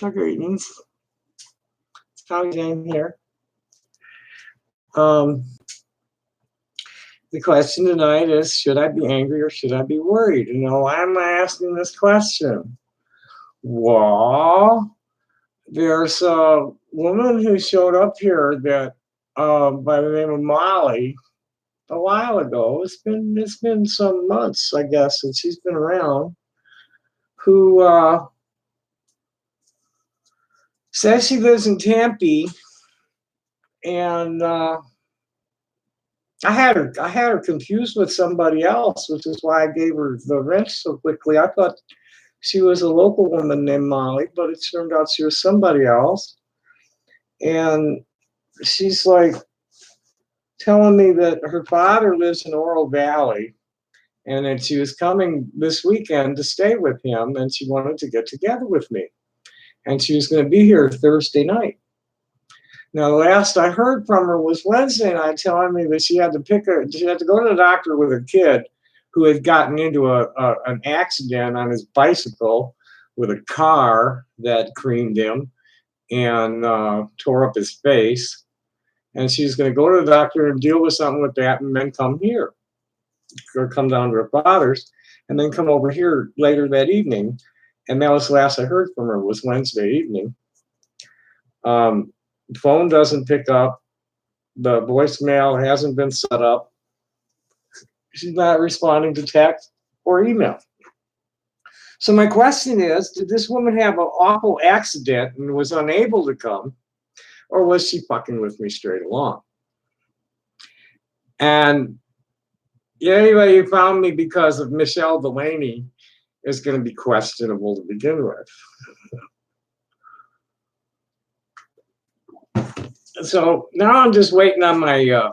Greetings. It's Connie Jane here. The question tonight is, should I be angry or should I be worried? You know, why am I asking this question? Well, there's a woman who showed up here that by the name of Molly a while ago. It's been some months, I guess, since she's been around, who says she lives in Tempe, and I had her confused with somebody else, which is why I gave her the wrench so quickly. I thought she was a local woman named Molly, but it turned out she was somebody else. And she's like telling me that her father lives in Oro Valley and that she was coming this weekend to stay with him, and she wanted to get together with me. And she was going to be here Thursday night. Now, the last I heard from her was Wednesday night, telling me that she had to go to the doctor with her kid who had gotten into an accident on his bicycle with a car that creamed him and tore up his face. And she's going to go to the doctor and deal with something with that and then come here, or come down to her father's and then come over here later that evening. And that was the last I heard from her, was Wednesday evening. Phone doesn't pick up. The voicemail hasn't been set up. She's not responding to text or email. So my question is, did this woman have an awful accident and was unable to come, or was she fucking with me straight along? And anybody who found me because of Michelle Delaney is going to be questionable to begin with. So now I'm just waiting on my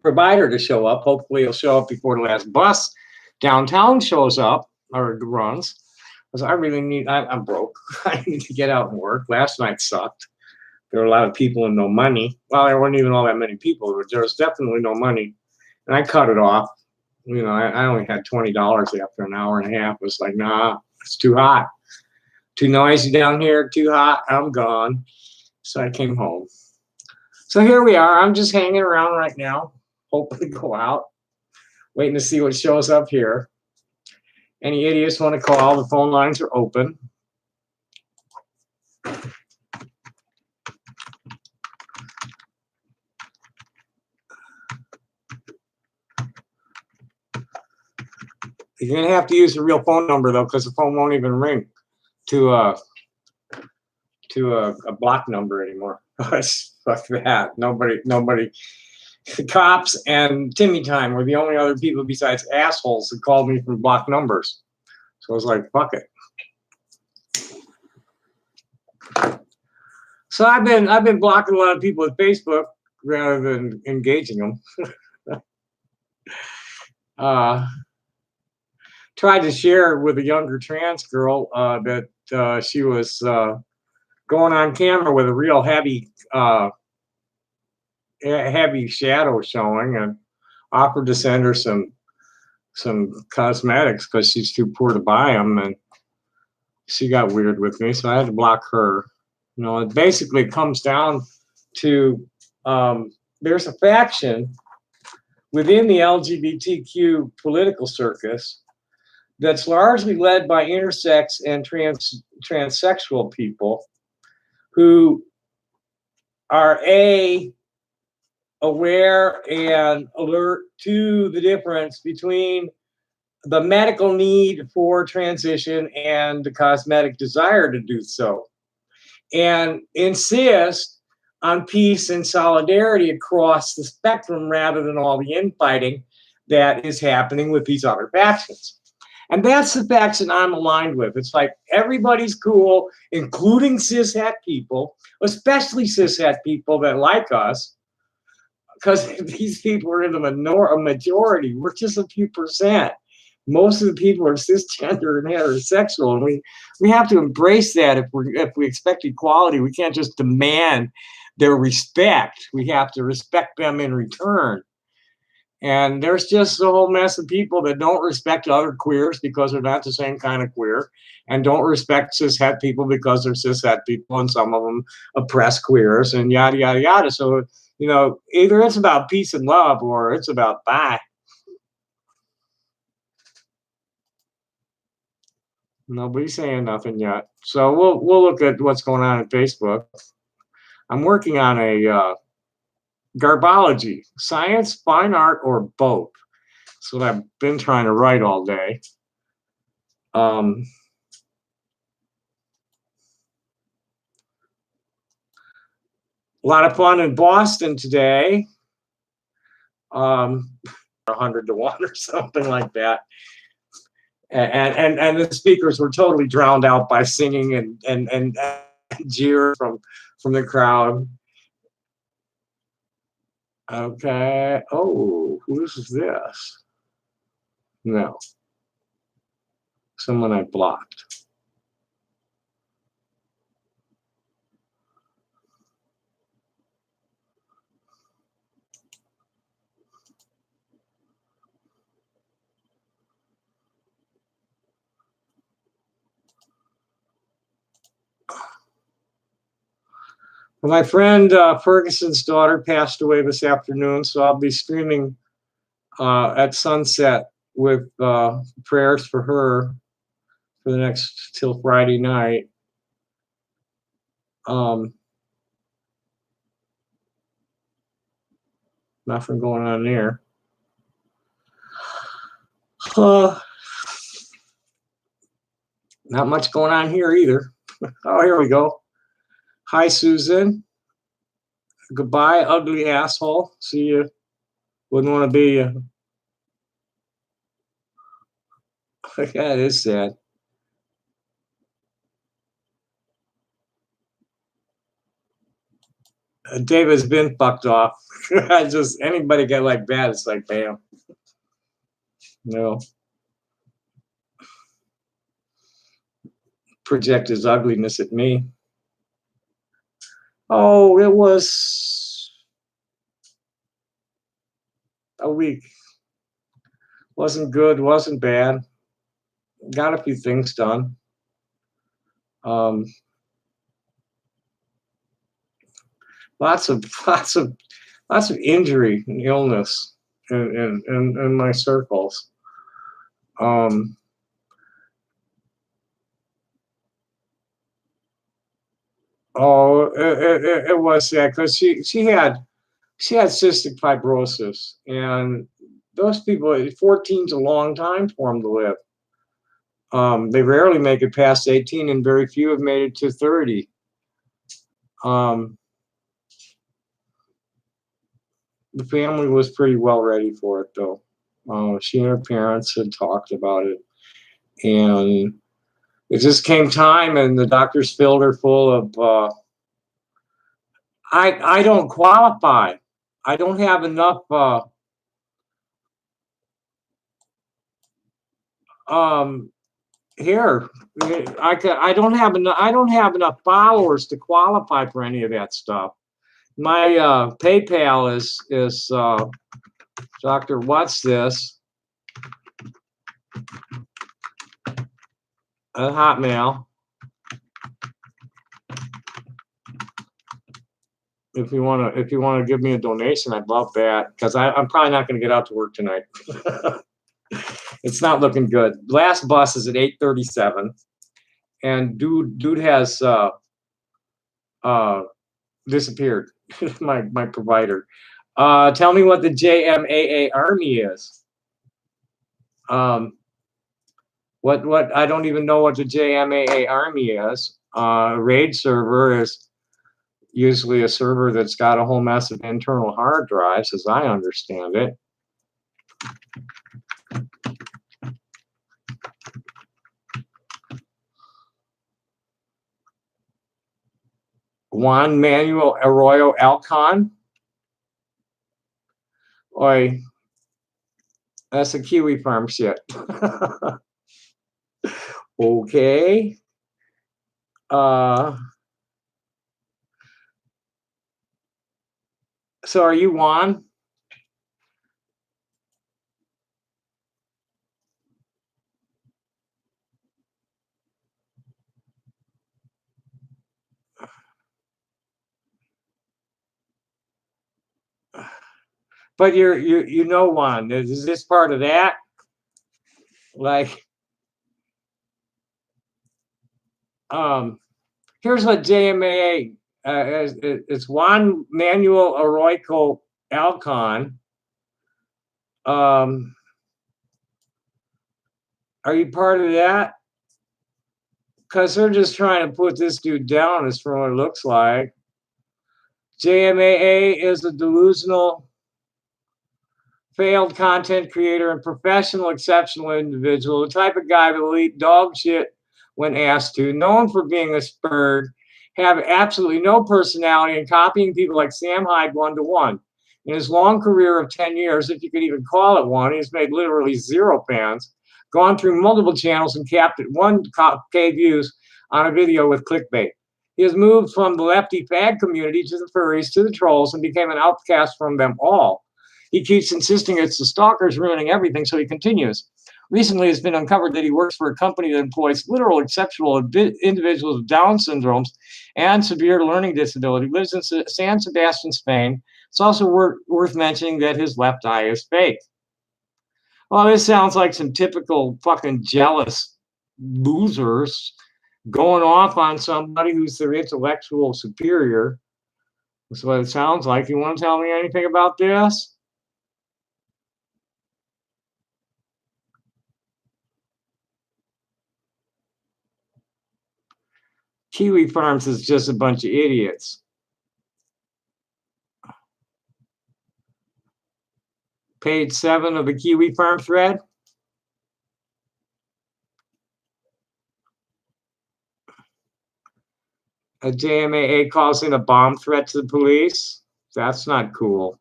provider to show up. Hopefully he'll show up before the last bus downtown shows up or runs. Because I really need, I'm broke. I need to get out and work. Last night sucked. There were a lot of people and no money. Well, there weren't even all that many people, but there was definitely no money. And I cut it off. You know, I only had $20 after an hour and a half. It was like, nah, it's too hot. Too noisy down here, too hot. I'm gone. So I came home. So here we are. I'm just hanging around right now, hoping to go out, waiting to see what shows up here. Any idiots want to call? The phone lines are open. You're going to have to use the real phone number, though, because the phone won't even ring to a block number anymore. Fuck that. Nobody. The cops and Timmy Time were the only other people besides assholes that called me from block numbers. So I was like, fuck it. So I've been blocking a lot of people with Facebook rather than engaging them. Tried to share with a younger trans girl that she was going on camera with a real heavy shadow showing, and offered to send her some cosmetics because she's too poor to buy them, and she got weird with me, so I had to block her. You know, it basically comes down to there's a faction within the LGBTQ political circus that's largely led by intersex and transsexual people who are aware and alert to the difference between the medical need for transition and the cosmetic desire to do so, and insist on peace and solidarity across the spectrum rather than all the infighting that is happening with these other factions. And that's the faction I'm aligned with. It's like everybody's cool, including cishet people, especially cishet people that like us, because these people are in a majority. We're just a few percent. Most of the people are cisgender and heterosexual, and we have to embrace that if we expect equality. We can't just demand their respect. We have to respect them in return. And there's just a whole mess of people that don't respect other queers because they're not the same kind of queer, and don't respect cishet people because they're cishet people, and some of them oppress queers and yada yada yada. So either it's about peace and love or it's about bye. Nobody's saying nothing yet. So we'll look at what's going on in Facebook. I'm working on a garbology, science, fine art, or both. That's what I've been trying to write all day. A lot of fun in Boston today. 100-1 or something like that. And the speakers were totally drowned out by singing and jeer from the crowd. Okay. Oh, who's this? No. Someone I blocked. Well, my friend Ferguson's daughter passed away this afternoon, so I'll be streaming at sunset with prayers for her for the next till Friday night. Nothing going on there. Not much going on here either. Oh, here we go. Hi, Susan. Goodbye, ugly asshole. See you. Wouldn't want to be you. Yeah, it is sad. David's been fucked off. Just anybody get like that, it's like bam. No. Project his ugliness at me. Oh, it was a week. Wasn't good, wasn't bad. Got a few things done. Lots of injury and illness in my circles. Oh, it was sad because she had cystic fibrosis, and those people, 14's a long time for them to live. They rarely make it past 18, and very few have made it to 30. The family was pretty well ready for it, though. She and her parents had talked about it, and it just came time, and the doctors filled her full of. I don't qualify. I don't have enough. Here, I don't have enough. I don't have enough followers to qualify for any of that stuff. My PayPal is Dr. What's this? A Hotmail. If you wanna give me a donation, I'd love that, because I'm probably not going to get out to work tonight. It's not looking good. Last bus is at 8:37, and dude has disappeared. my provider. Tell me what the JMAA Army is. What I don't even know what the JMAA Army is. Raid server is usually a server that's got a whole mess of internal hard drives, as I understand it. Juan Manuel Arroyo Alcon. Oi, that's a Kiwi Farm shit. Okay. So are you Juan? But you know one. Is this part of that? Like, here's what JMAA is. It's Juan Manuel Arroyo Alcon. Are you part of that? Because they're just trying to put this dude down, is from what it looks like. JMAA is a delusional, failed content creator and professional, exceptional individual, the type of guy that will eat dog shit when asked to, known for being a spurred, have absolutely no personality and copying people like Sam Hyde one-to-one. In his long career of 10 years, if you could even call it one, he's made literally 0 fans, gone through multiple channels and capped at 1K views on a video with clickbait. He has moved from the lefty fag community to the furries to the trolls and became an outcast from them all. He keeps insisting it's the stalkers ruining everything, so he continues. Recently, it's been uncovered that he works for a company that employs literal exceptional individuals with Down syndromes and severe learning disability, lives in San Sebastian, Spain. It's also worth mentioning that his left eye is fake. Well, this sounds like some typical fucking jealous losers going off on somebody who's their intellectual superior. That's what it sounds like. You want to tell me anything about this? Kiwi Farms is just a bunch of idiots. Page 7 of the Kiwi Farm thread. A JMAA calls in a bomb threat to the police. That's not cool.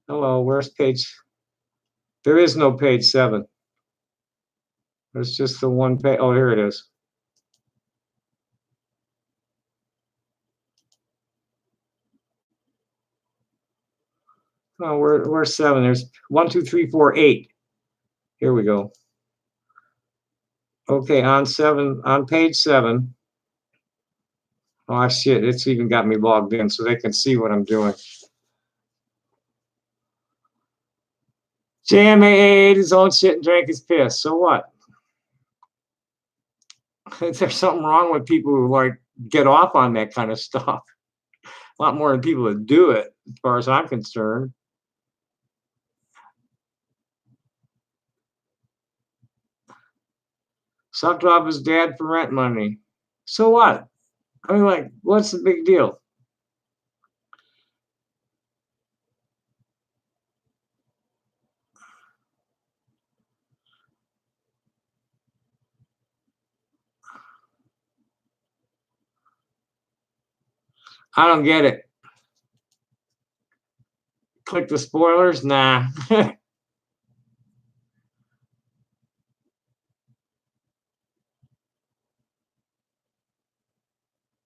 Hello, where's page? There is no page 7. There's just the one page. Oh, here it is. Oh, where's 7? There's 1, 2, 3, 4, 8. Here we go. Okay, on page 7. Oh shit, it's even got me logged in so they can see what I'm doing. JMAA ate his own shit and drank his piss. So what? There's something wrong with people who like get off on that kind of stuff. A lot more than people that do it, as far as I'm concerned. Sucked off his dad for rent money. So what? I mean, like, what's the big deal? I don't get it. Click the spoilers? Nah.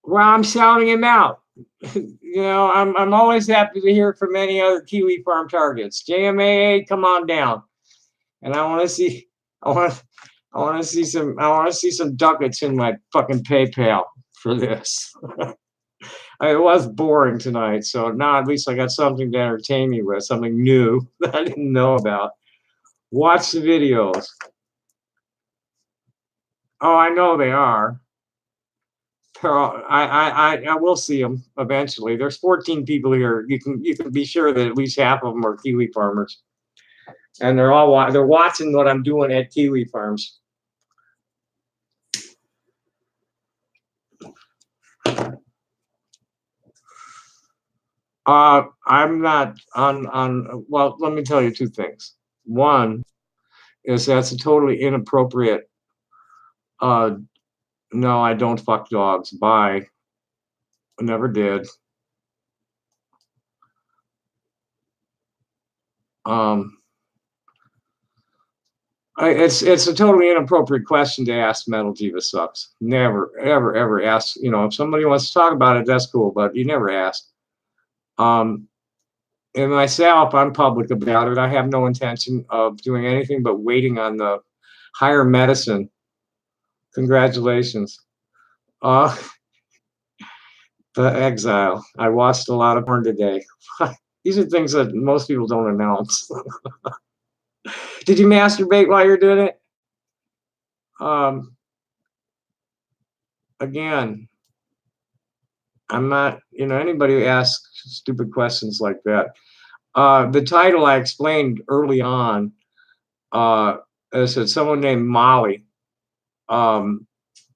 Well, I'm shouting him out. You know, I'm always happy to hear from any other Kiwi Farm targets. JMAA, come on down. And I want to see some ducats in my fucking PayPal for this. It was boring tonight, so now at least I got something to entertain me with, something new that I didn't know about. Watch the videos. Oh, I know they are. I will see them eventually. There's 14 people here. You can be sure that at least half of them are Kiwi farmers, and they're watching what I'm doing at Kiwi Farms. I'm not on. Well, let me tell you 2 things. One is that's a totally inappropriate. No, I don't fuck dogs. Bye. I never did. It's a totally inappropriate question to ask. Metal Diva sucks. Never, ever ask. You know, if somebody wants to talk about it, that's cool, but you never ask. And myself, I'm public about it. I have no intention of doing anything but waiting on the higher medicine. Congratulations. Uh, the exile. I watched a lot of porn today. These are things that most people don't announce. Did you masturbate while you're doing it? Again, I'm not, anybody who asks stupid questions like that. The title I explained early on, it said someone named Molly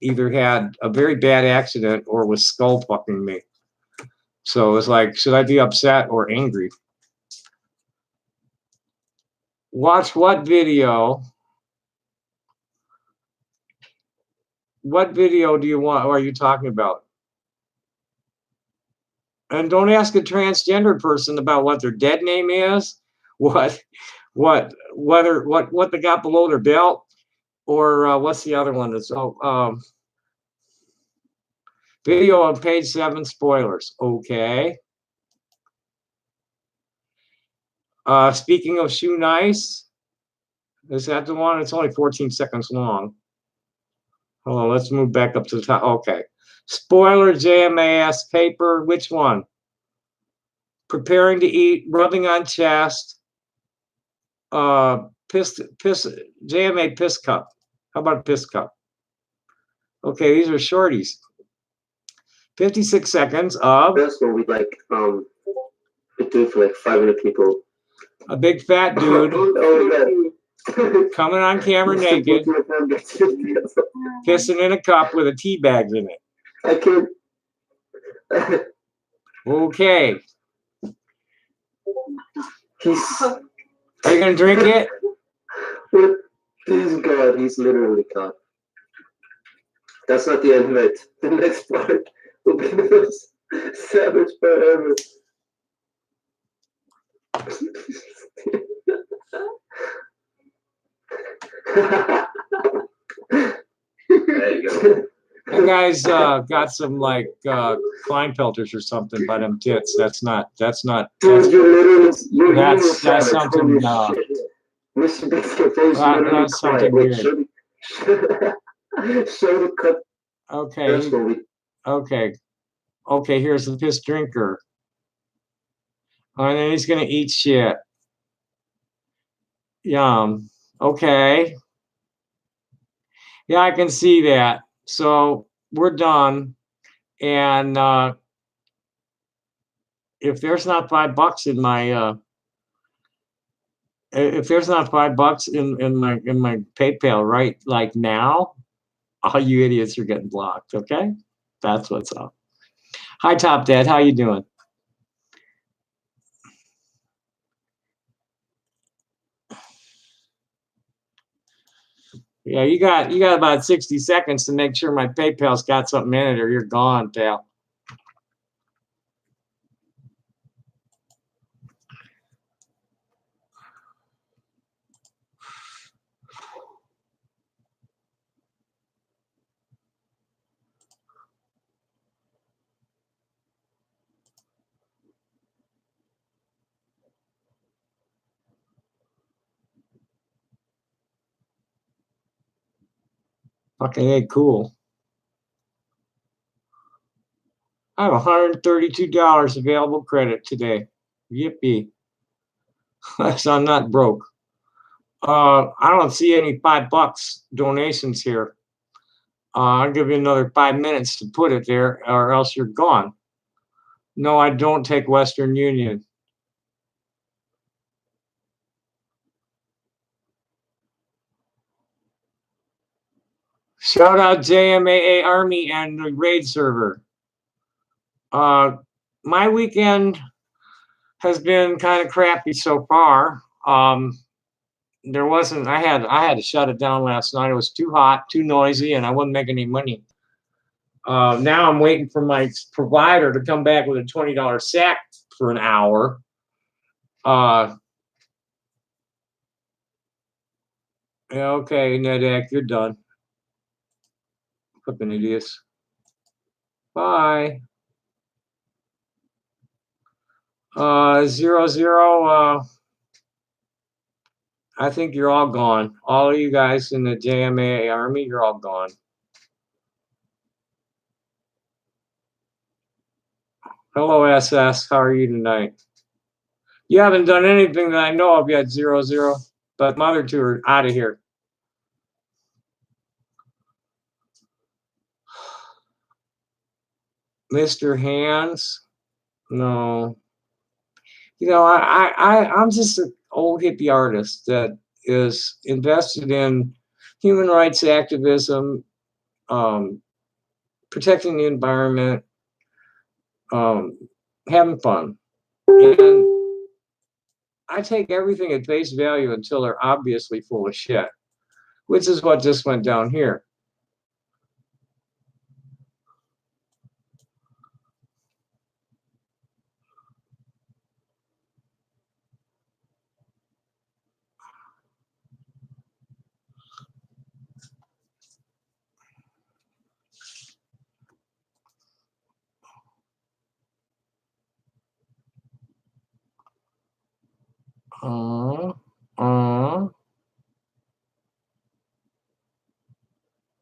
either had a very bad accident or was skull fucking me. So it was like, should I be upset or angry? Watch what video? What video do you want? Or are you talking about? And don't ask a transgender person about what their dead name is, what they got below their belt, or what's the other one? That's video on page 7, spoilers. Okay. Speaking of shoe nice, is that the one? It's only 14 seconds long. Hold on, let's move back up to the top. Okay. Spoiler, JMAS, paper, which one? Preparing to eat, rubbing on chest, JMA piss cup. How about piss cup? Okay, these are shorties. 56 seconds of. That's what we like, we do for like 500 people. A big fat dude. Oh, coming on camera naked, pissing in a cup with a tea bag in it. I can't. Okay. Are you gonna drink it? He's God. He's literally God. That's not the end of it. The next part will be the most savage forever. There you go. That guy's got some like Kleinfelters or something by them tits. That's something. That's something weird. Okay. Here's the piss drinker. And then he's gonna eat shit. Yum. Okay. Yeah, I can see that. So we're done. And if there's not $5 in my if there's not $5 in my PayPal right like now, all you idiots are getting blocked. Okay, that's what's up. Hi, Top Dad. How you doing? Yeah, you got about 60 seconds to make sure my PayPal's got something in it, or you're gone, pal. Fucking hey, cool. I have $132 available credit today. Yippee. So I'm not broke. I don't see any $5 donations here. I'll give you another 5 minutes to put it there, or else you're gone. No, I don't take Western Union. Shout out JMAA Army and the raid server. My weekend has been kind of crappy so far. I had to shut it down last night. It was too hot, too noisy, and I wasn't making any money. Now I'm waiting for my provider to come back with a $20 sack for an hour. Yeah, okay, Nedak, you're done. Flipping idiots. Bye. 00. I think you're all gone. All of you guys in the JMA Army, you're all gone. Hello, SS. How are you tonight? You haven't done anything that I know of yet, 00. But the other two are out of here. Mr. Hands? No. You know, I'm just an old hippie artist that is invested in human rights activism, protecting the environment, having fun. And I take everything at face value until they're obviously full of shit, which is what just went down here.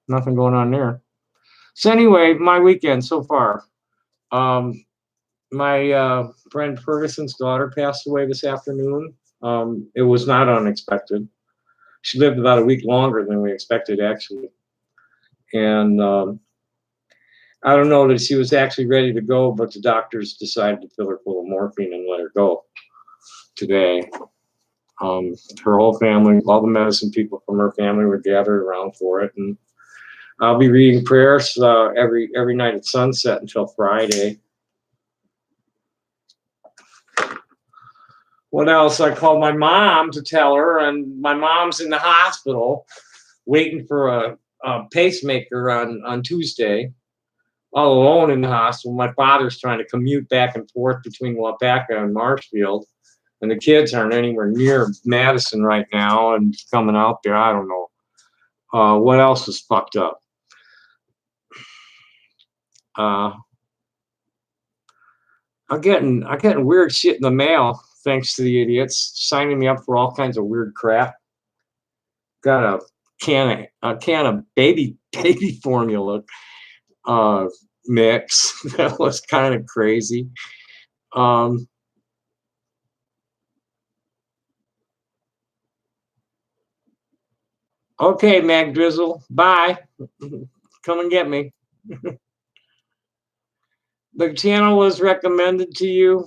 Nothing going on there. So anyway, my weekend so far. My friend Ferguson's daughter passed away this afternoon. It was not unexpected. She lived about a week longer than we expected, actually. And I don't know that she was actually ready to go, but the doctors decided to fill her full of morphine and let her go today. Her whole family, all the medicine people from her family were gathered around for it. And I'll be reading prayers every night at sunset until Friday. What else? I called my mom to tell her, and my mom's in the hospital waiting for a pacemaker on Tuesday, all alone in the hospital. My father's trying to commute back and forth between Waupaca and Marshfield, and the kids aren't anywhere near Madison right now and coming out there. I don't know. What else is fucked up? I'm getting weird shit in the mail thanks to the idiots signing me up for all kinds of weird crap. Got a can of baby formula mix that was kind of crazy. Okay, Mag Drizzle, bye. Come and get me. The channel was recommended to you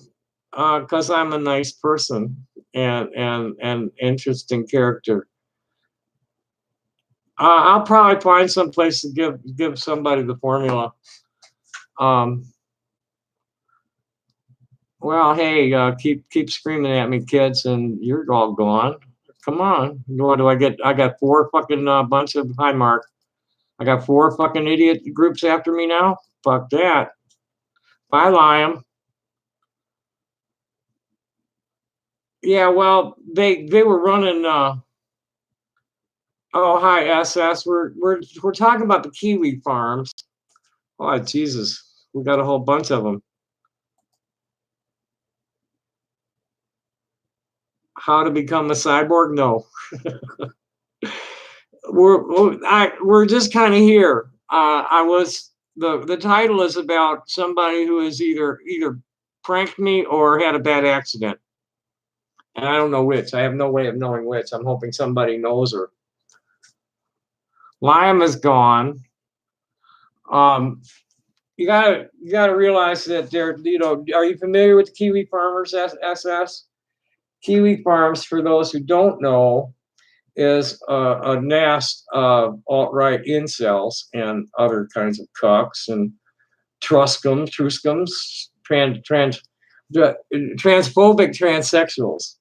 because I'm a nice person and interesting character. I'll probably find some place to give somebody the formula. Well, hey, keep screaming at me, kids, and you're all gone. Come on. What do I get? I got 4 fucking bunch of hi Mark. I got 4 fucking idiot groups after me now. Fuck that. Bye, Liam. Yeah, well, they were running. Oh, hi, SS. We're talking about the Kiwi Farms. Oh, Jesus, we got a whole bunch of them. How to become a cyborg? No. We're just kind of here. The title is about somebody who has either pranked me or had a bad accident, and I don't know which. I have no way of knowing which. I'm hoping somebody knows her. Liam is gone. You gotta realize that they're, are you familiar with the Kiwi Farmers SS? Kiwi Farms, for those who don't know, is a nest of alt-right incels and other kinds of cucks and truscums, transphobic transsexuals.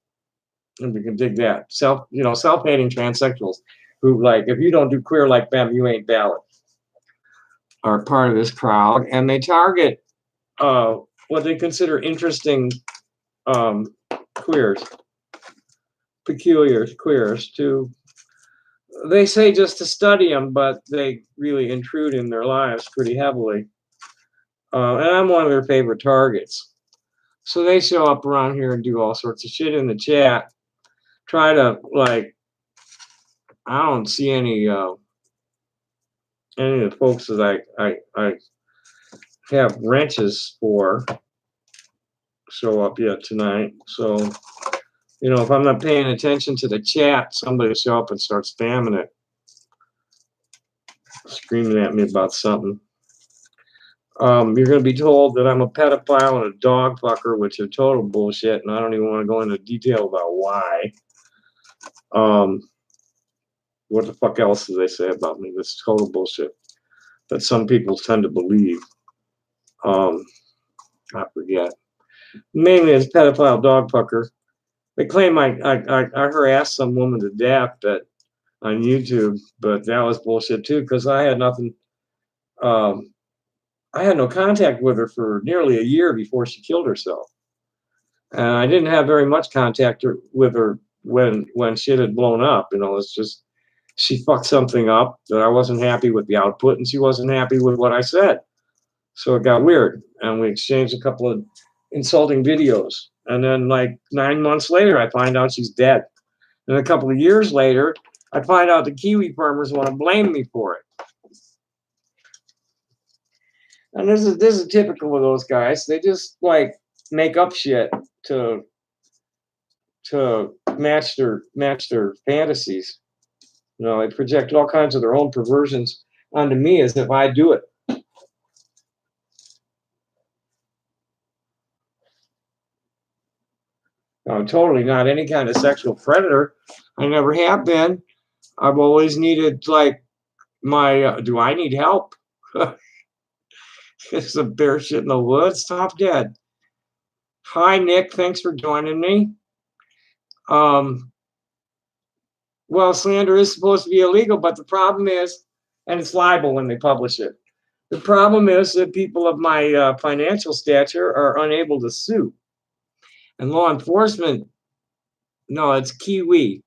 And we can dig that. Self-hating transsexuals who, like, if you don't do queer like them, you ain't valid, are part of this crowd. And they target what they consider interesting queers, queers, they say just to study them, but they really intrude in their lives pretty heavily. And I'm one of their favorite targets. So they show up around here and do all sorts of shit in the chat. Try to like, I don't see any of the folks that I have wrenches for show up yet tonight. So, you know, if I'm not paying attention to the chat, somebody will show up and start spamming it, screaming at me about something. You're going to be told that I'm a pedophile and a dog fucker, which is total bullshit, and I don't even want to go into detail about why. What the fuck else do they say about me? This is total bullshit that some people tend to believe. I forget. Mainly as pedophile dog fucker. They claim I harassed some woman to death on YouTube, but that was bullshit too, because I had nothing. I had no contact with her for nearly a year before she killed herself, and I didn't have very much contact with her when shit had blown up. You know, it's just she fucked something up that I wasn't happy with the output, and she wasn't happy with what I said. So it got weird, and we exchanged a couple of insulting videos. And then, like 9 months later, I find out she's dead. And a couple of years later, I find out the Kiwi farmers want to blame me for it. And this is typical of those guys. They just like make up shit to match their fantasies. You know, they project all kinds of their own perversions onto me as if I do it. I'm totally not any kind of sexual predator. I never have been. I've always needed like my. Do I need help? It's a bear shit in the woods. Stop dead. Hi Nick, thanks for joining me. Well, slander is supposed to be illegal, but the problem is, and it's libel when they publish it. The problem is that people of my financial stature are unable to sue. And law enforcement, no, it's Kiwi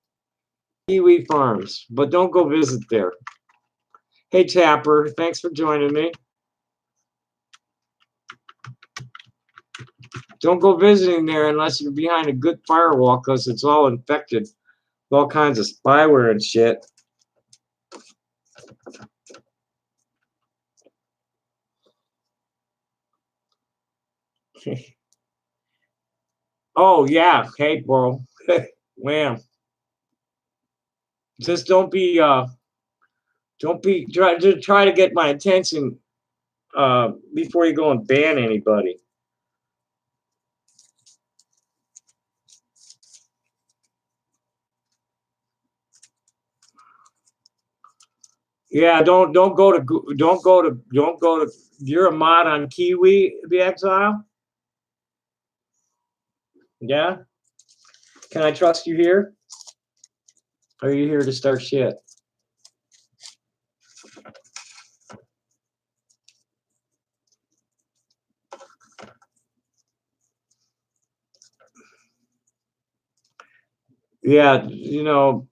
Farms, but don't go visit there. Hey Tapper, thanks for joining me. Don't go visiting there unless you're behind a good firewall, because it's all infected with all kinds of spyware and shit. Oh yeah, hey bro. Wham. Just don't be try to get my attention before you go and ban anybody. Yeah, don't go to you're a mod on Kiwi the Exile? Yeah? Can I trust you here? Or are you here to start shit? Yeah, you know,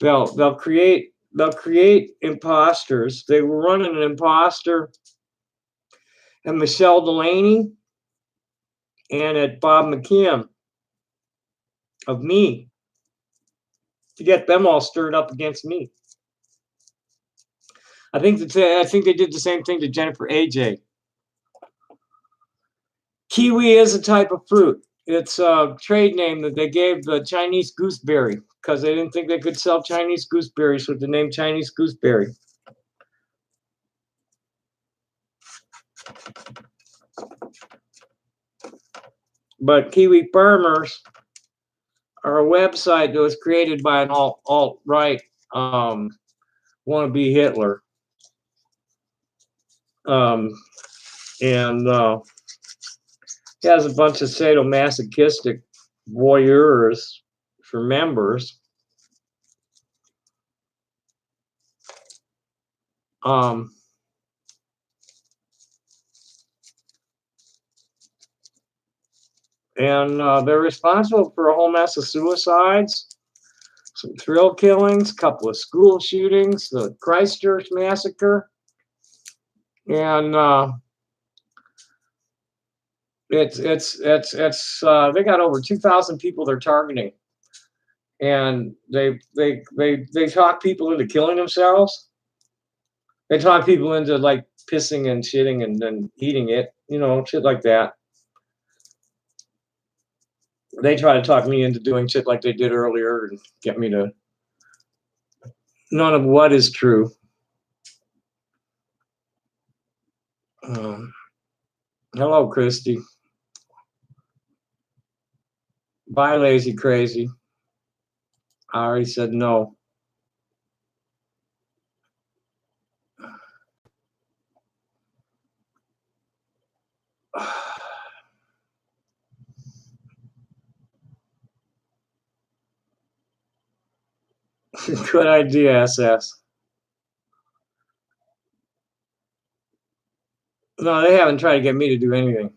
they'll create imposters. They were running an imposter and Michelle Delaney and at Bob McKim of me to get them all stirred up against me. I think they did the same thing to Jennifer AJ. Kiwi is a type of fruit. It's a trade name that they gave the Chinese gooseberry because they didn't think they could sell Chinese gooseberries with the name Chinese gooseberry. But Kiwi Farmers are a website that was created by an alt-right wannabe Hitler. Has a bunch of sadomasochistic voyeurs for members. And they're responsible for a whole mess of suicides, some thrill killings, a couple of school shootings, the Christchurch massacre, and They got over 2,000 people they're targeting, and they talk people into killing themselves. They talk people into like pissing and shitting and then eating it, shit like that. They try to talk me into doing shit like they did earlier and get me to. None of what is true. Hello, Christy. Bye, lazy crazy. I already said no. Good idea, SS. No, they haven't tried to get me to do anything.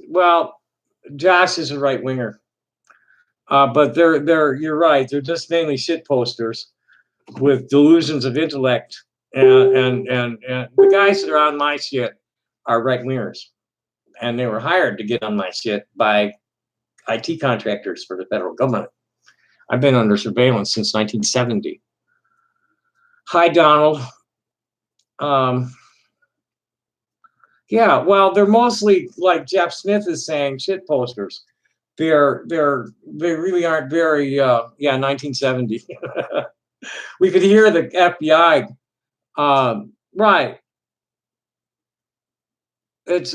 Well, Josh is a right winger. But you're right. They're just mainly shit posters with delusions of intellect, and the guys that are on my shit are right wingers, and they were hired to get on my shit by IT contractors for the federal government. I've been under surveillance since 1970. Hi, Donald. Yeah, well, they're mostly like Jeff Smith is saying, shit posters. They really aren't very 1970. We could hear the FBI. Right. It's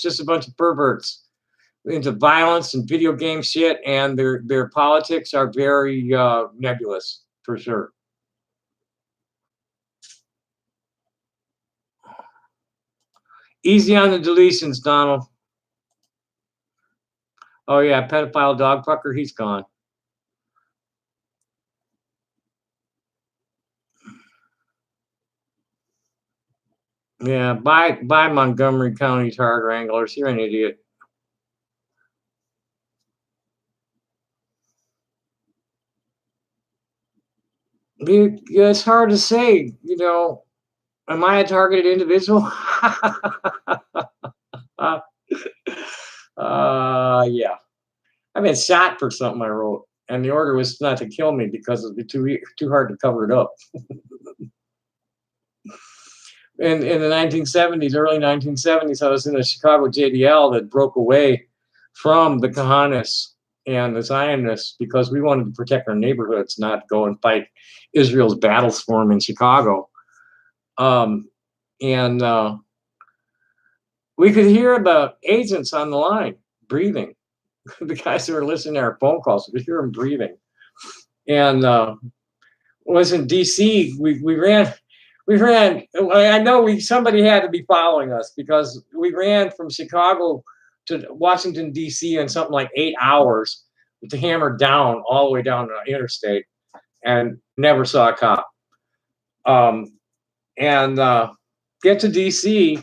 just a bunch of perverts into violence and video game shit, and their politics are very nebulous for sure. Easy on the deletions, Donald. Oh yeah, pedophile dog fucker, he's gone. Yeah, bye Montgomery County Tar Wranglers. You're an idiot. It's hard to say, am I a targeted individual? Yeah. I've been shot for something I wrote, and the order was not to kill me because it'd be too hard to cover it up. In the 1970s, early 1970s, I was in a Chicago JDL that broke away from the Kahanists and the Zionists because we wanted to protect our neighborhoods, not go and fight Israel's battles for them in Chicago. And we could hear the agents on the line breathing. The guys who were listening to our phone calls, we could hear them breathing. And was in DC. We ran. I know somebody had to be following us because we ran from Chicago to Washington D.C. in something like 8 hours with the hammer down all the way down the interstate, and never saw a cop. And get to D.C.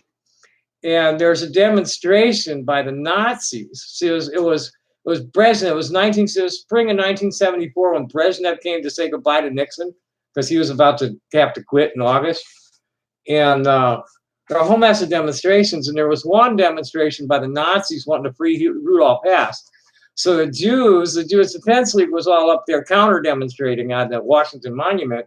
and there's a demonstration by the Nazis. It was Brezhnev. It was spring of 1974 when Brezhnev came to say goodbye to Nixon because he was about to have to quit in August. And there are a whole mess of demonstrations, and there was one demonstration by the Nazis wanting to free Rudolph Hess. So the Jews Defense League was all up there counter demonstrating on the Washington Monument.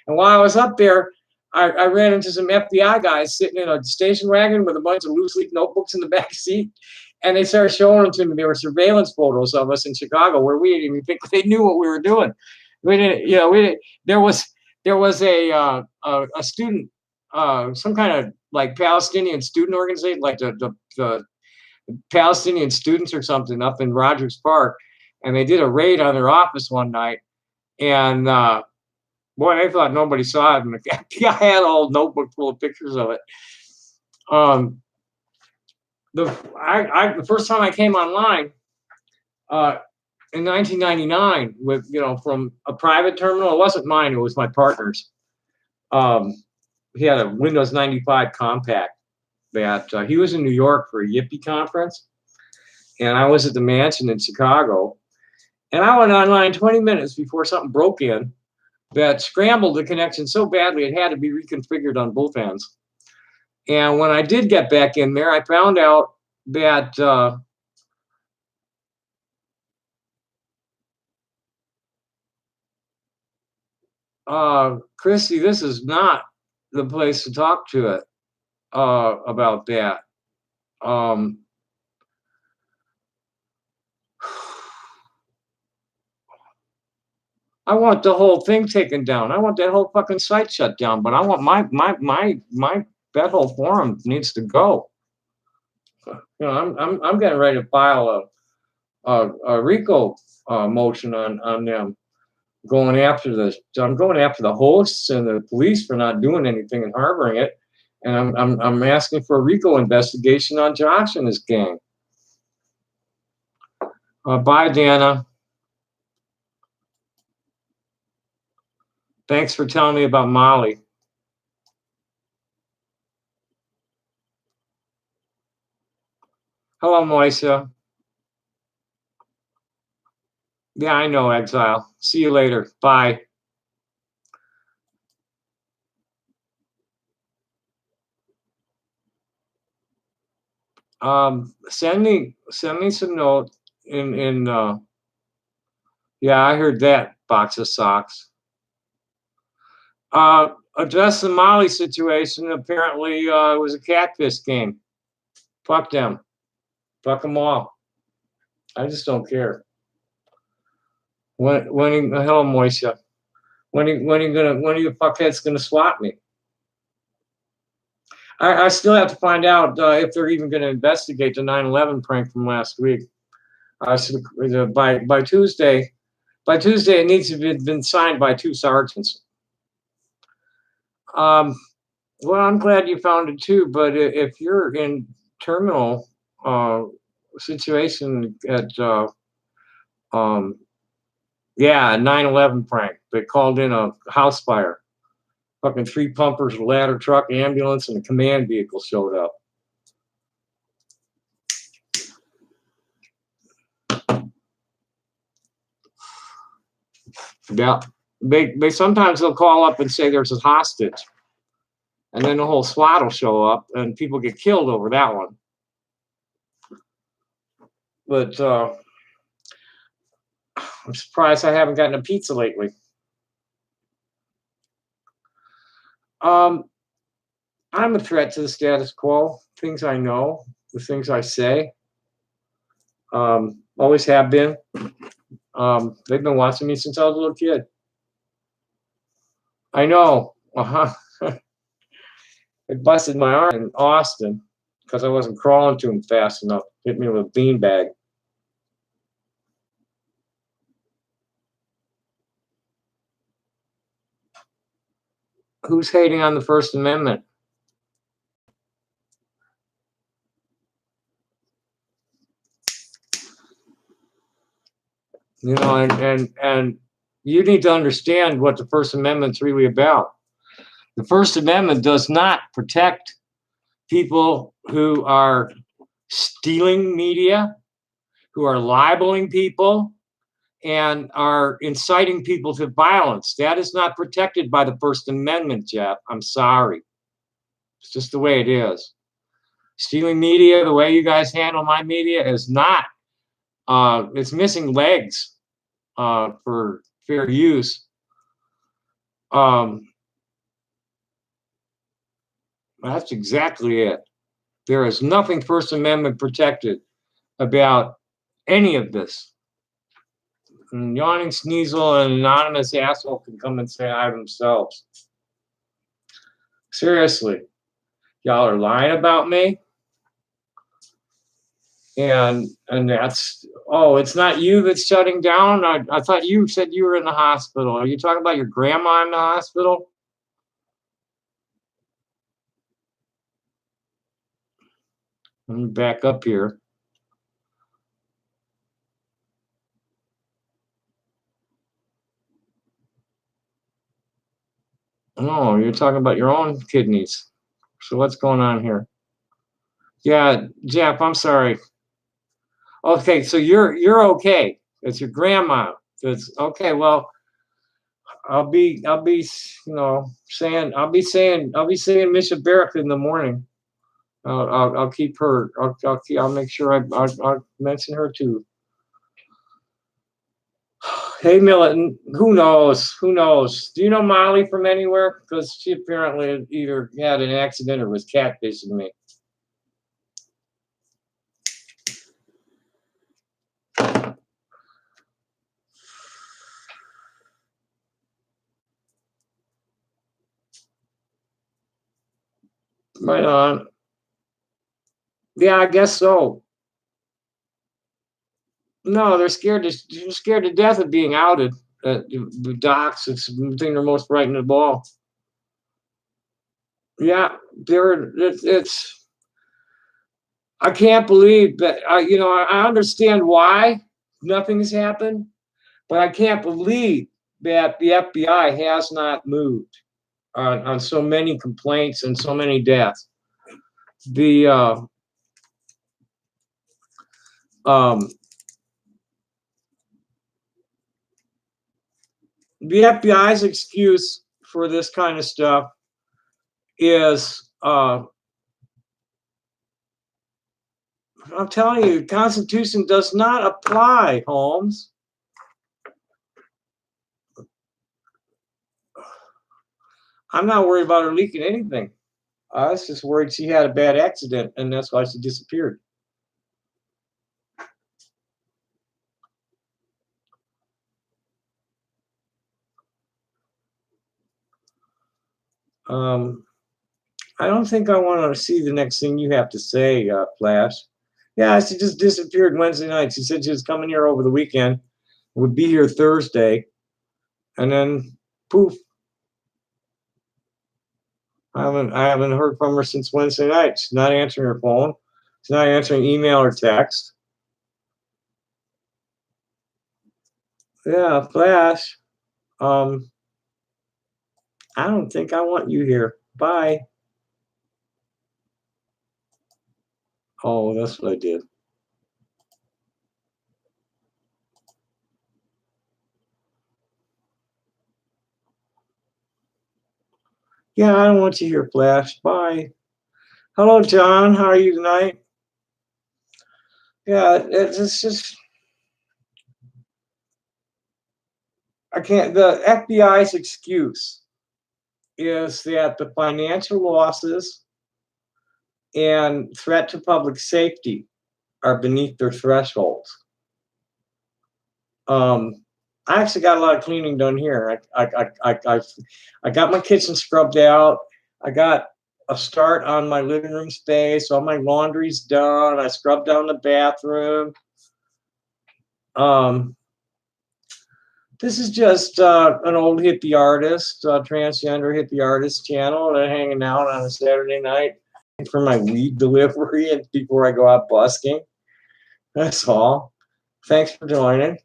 And while I was up there, I ran into some FBI guys sitting in a station wagon with a bunch of loose leaf notebooks in the back seat, and they started showing them to me. They were surveillance photos of us in Chicago where we didn't even think they knew what we were doing. We didn't, there was a student, some kind of like Palestinian student organization, like the Palestinian students or something up in Rogers Park, and they did a raid on their office one night, and boy, they thought nobody saw it, and the FBI had a whole notebook full of pictures of it. The first time I came online in 1999 with from a private terminal. It wasn't mine; it was my partner's. He had a Windows 95 compact that he was in New York for a Yippee conference, and I was at the mansion in Chicago. And I went online 20 minutes before something broke in that scrambled the connection so badly it had to be reconfigured on both ends. And when I did get back in there, I found out that Christy, this is not the place to talk to it about that. I want the whole thing taken down. I want that whole fucking site shut down. But I want that whole forum needs to go. You know, I'm getting ready to file a RICO motion on them, going after this. I'm going after the hosts and the police for not doing anything and harboring it, and I'm asking for a RICO investigation on Josh and his gang. Bye, Dana. Thanks for telling me about Molly. Hello, Moisa. Yeah, I know, Exile. See you later. Bye. Send me some note in yeah, I heard that, box of socks. Address the Molly situation. Apparently, it was a catfish game. Fuck them. Fuck them all. I just don't care. When hello, Moisha. When are you fuckheads gonna swat me? I still have to find out if they're even gonna investigate the 9/11 prank from last week. By Tuesday. By Tuesday, it needs to have been signed by 2 sergeants. Well, I'm glad you found it too, but if you're in terminal situation at yeah, 9/11 prank. They called in a house fire. Fucking 3 pumpers, a ladder truck, ambulance, and a command vehicle showed up. Yeah, they sometimes they'll call up and say there's a hostage, and then the whole SWAT will show up, and people get killed over that one. But I'm surprised I haven't gotten a pizza lately. I'm a threat to the status quo. Things I know, the things I say, always have been. They've been watching me since I was a little kid. I know. It busted my arm in Austin because I wasn't crawling to him fast enough. Hit me with a beanbag. Who's hating on the First Amendment? You know, and you need to understand what the First Amendment's really about. The First Amendment does not protect people who are stealing media, who are libeling people, and are inciting people to violence. That is not protected by the First Amendment, Jeff. I'm sorry. It's just the way it is. Stealing media, the way you guys handle my media, is not. It's missing legs for fair use. That's exactly it. There is nothing First Amendment protected about any of this. And Yawning Sneasel and anonymous asshole can come and say hi themselves. Seriously, y'all are lying about me. And that's, oh, it's not you that's shutting down? I thought you said you were in the hospital. Are you talking about your grandma in the hospital? Let me back up here. Oh, you're talking about your own kidneys. So what's going on here? Yeah, Jeff, I'm sorry. Okay, so you're okay. It's your grandma. It's okay. Well, I'll be I'll be saying Miss Barrack in the morning. I'll keep her. I'll make sure I'll mention her too. Hey, Milton, who knows? Who knows? Do you know Molly from anywhere? Because she apparently either had an accident or was catfishing me. Right on. Yeah, I guess so. No, they're scared to death of being outed. The docs, it's the thing they're most frightened of all. Yeah, it's I can't believe that. I understand why nothing's happened, but I can't believe that the FBI has not moved on so many complaints and so many deaths. The FBI's excuse for this kind of stuff is, I'm telling you, the Constitution does not apply, Holmes. I'm not worried about her leaking anything. I was just worried she had a bad accident, and that's why she disappeared. I don't think I want to see the next thing you have to say, Flash. Yeah, she just disappeared Wednesday night. She said she was coming here over the weekend, would be here Thursday, and then poof. I haven't heard from her since Wednesday night. She's not answering her phone. She's not answering email or text. Yeah, Flash. I don't think I want you here. Bye. Oh, that's what I did. Yeah, I don't want you here, Flash. Bye. Hello, John. How are you tonight? Yeah, it's just I can't. The FBI's excuse is that the financial losses and threat to public safety are beneath their thresholds. I actually got a lot of cleaning done here. I got my kitchen scrubbed out. I got a start on my living room space. All my laundry's done. I scrubbed down the bathroom. This is just an old hippie artist, transgender hippie artist channel. They're hanging out on a Saturday night for my weed delivery and before I go out busking. That's all. Thanks for joining.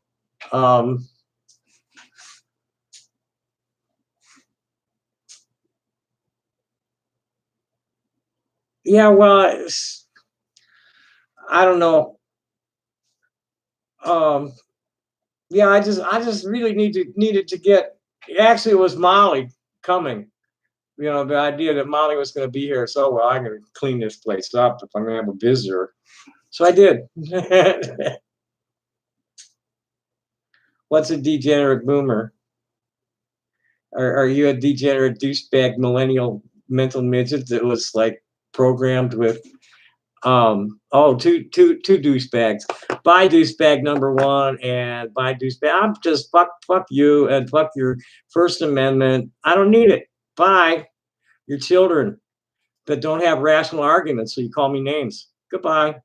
Yeah, well, I don't know. Yeah, I just really needed to get. Actually, it was Molly coming. The idea that Molly was going to be here. So, well, I'm going to clean this place up if I'm going to have a visitor. So I did. What's a degenerate boomer? Are you a degenerate douchebag millennial mental midget that was like programmed with two douchebags. Bye douchebag number one and bye douchebag. I'm just fuck you and fuck your First Amendment. I don't need it. Bye. Your children that don't have rational arguments, so you call me names. Goodbye.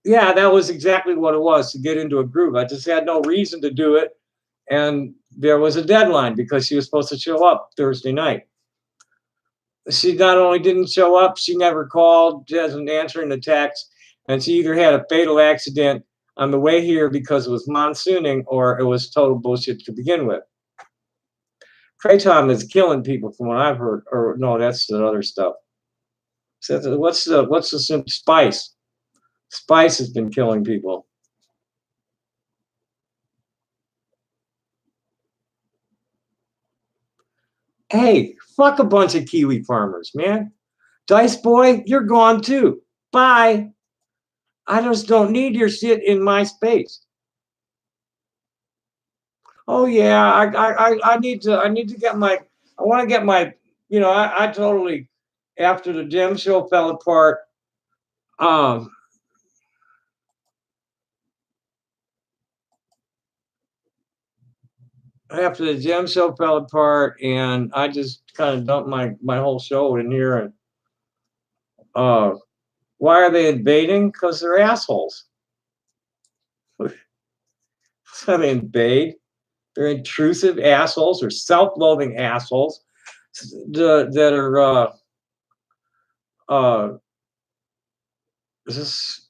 Yeah, that was exactly what it was, to get into a groove. I just had no reason to do it. And there was a deadline because she was supposed to show up Thursday night. She not only didn't show up, she never called, she wasn't answering the text, and she either had a fatal accident on the way here because it was monsooning or it was total bullshit to begin with. Kratom is killing people from what I've heard, or no, that's the other stuff. So what's the spice? Spice has been killing people. Hey, fuck a bunch of Kiwi farmers, man. Dice boy, you're gone too. Bye. I just don't need your shit in my space. Oh yeah, I need to get my, I want to get my, I totally, after the gym show fell apart, um after the gym show fell apart, and I just kind of dumped my whole show in here. And why are they invading? Because they're assholes. I mean, invade. They're intrusive assholes or self-loathing assholes that are just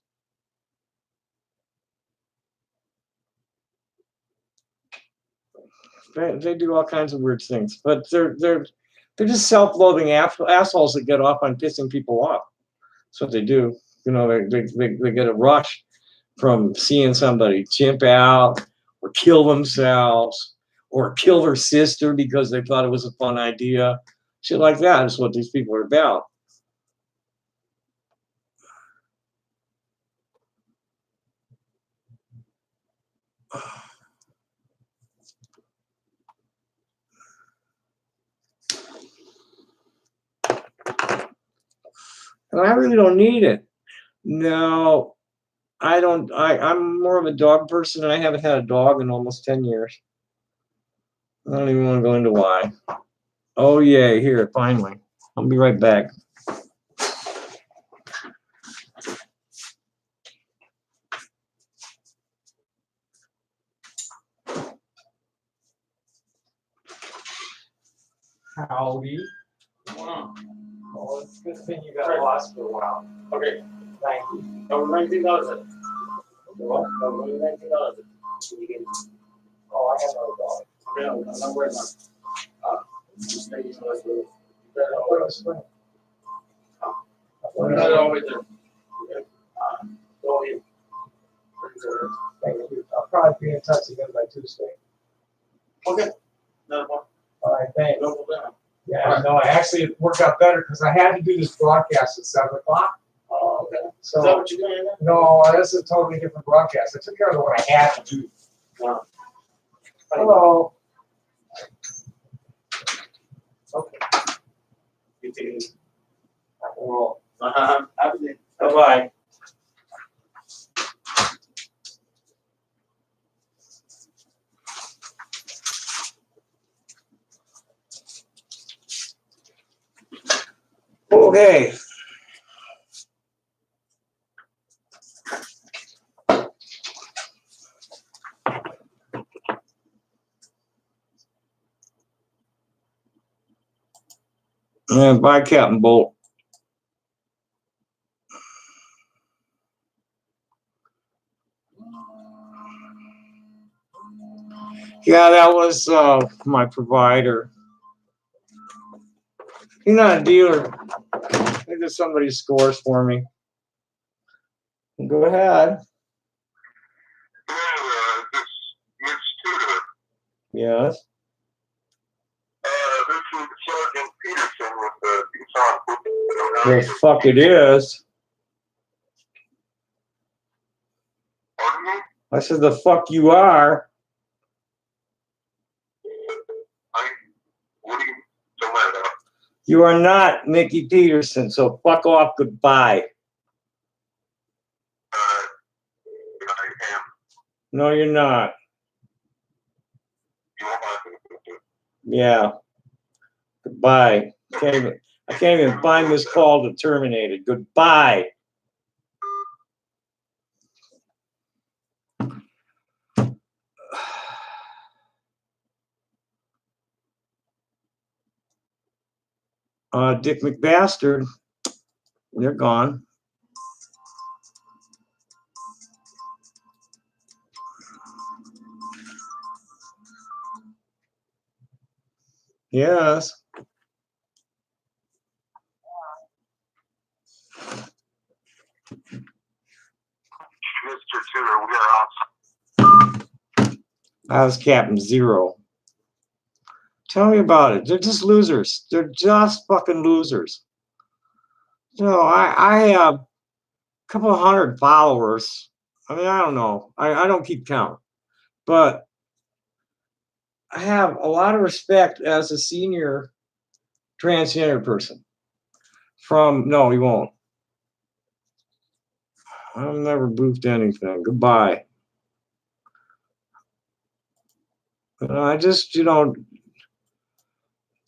they do all kinds of weird things, but they're just self-loathing assholes that get off on pissing people off. That's what they do. They get a rush from seeing somebody chimp out or kill themselves or kill their sister because they thought it was a fun idea. Shit like that is what these people are about. And I really don't need it. No, I don't. I'm more of a dog person, and I haven't had a dog in almost 10 years. I don't even want to go into why. Oh, yeah, here, finally. I'll be right back. Howdy. Oh, it's a good thing you got lost for a while. Okay. Thank you. Over $19. What? Over $19. Oh, I have no dog. Okay, I'm not worried about it. Just making sure that's what. I'll put it on spring. We're not always there. Okay. So you. Thank you. I'll probably be in touch again by Tuesday. Okay. Not a problem. All right, thanks. No problem. Yeah, no, actually it worked out better because I had to do this broadcast at 7 o'clock. Oh, okay. So, Is that what you're doing now? no, this is a totally different broadcast. I took care of what I had to do. Wow. Hello. Okay. You take it easy. Well, Absolutely. bye-bye. Okay. Yeah, bye, Captain Bolt. Yeah, that was my provider. He's not a dealer. He did somebody's scores for me. Go ahead. Yes. This is Sergeant Peterson with the Tucson. The fuck it is. Pardon me? I said the fuck you are. What are you talking about? You are not Mickey Peterson, so fuck off, goodbye. I am. No, you're not. You want my Yeah. Goodbye. I can't even find this call to terminate it. Goodbye. Dick McBastard. They're gone. Yes. missed your tour. We are outside. That was Captain Zero. Tell me about it. They're just losers. They're just fucking losers. You know, I have a couple of hundred followers. I mean, I don't know. I don't keep count. But I have a lot of respect as a senior transgender person. No, you won't. I've never boofed anything. Goodbye. I just,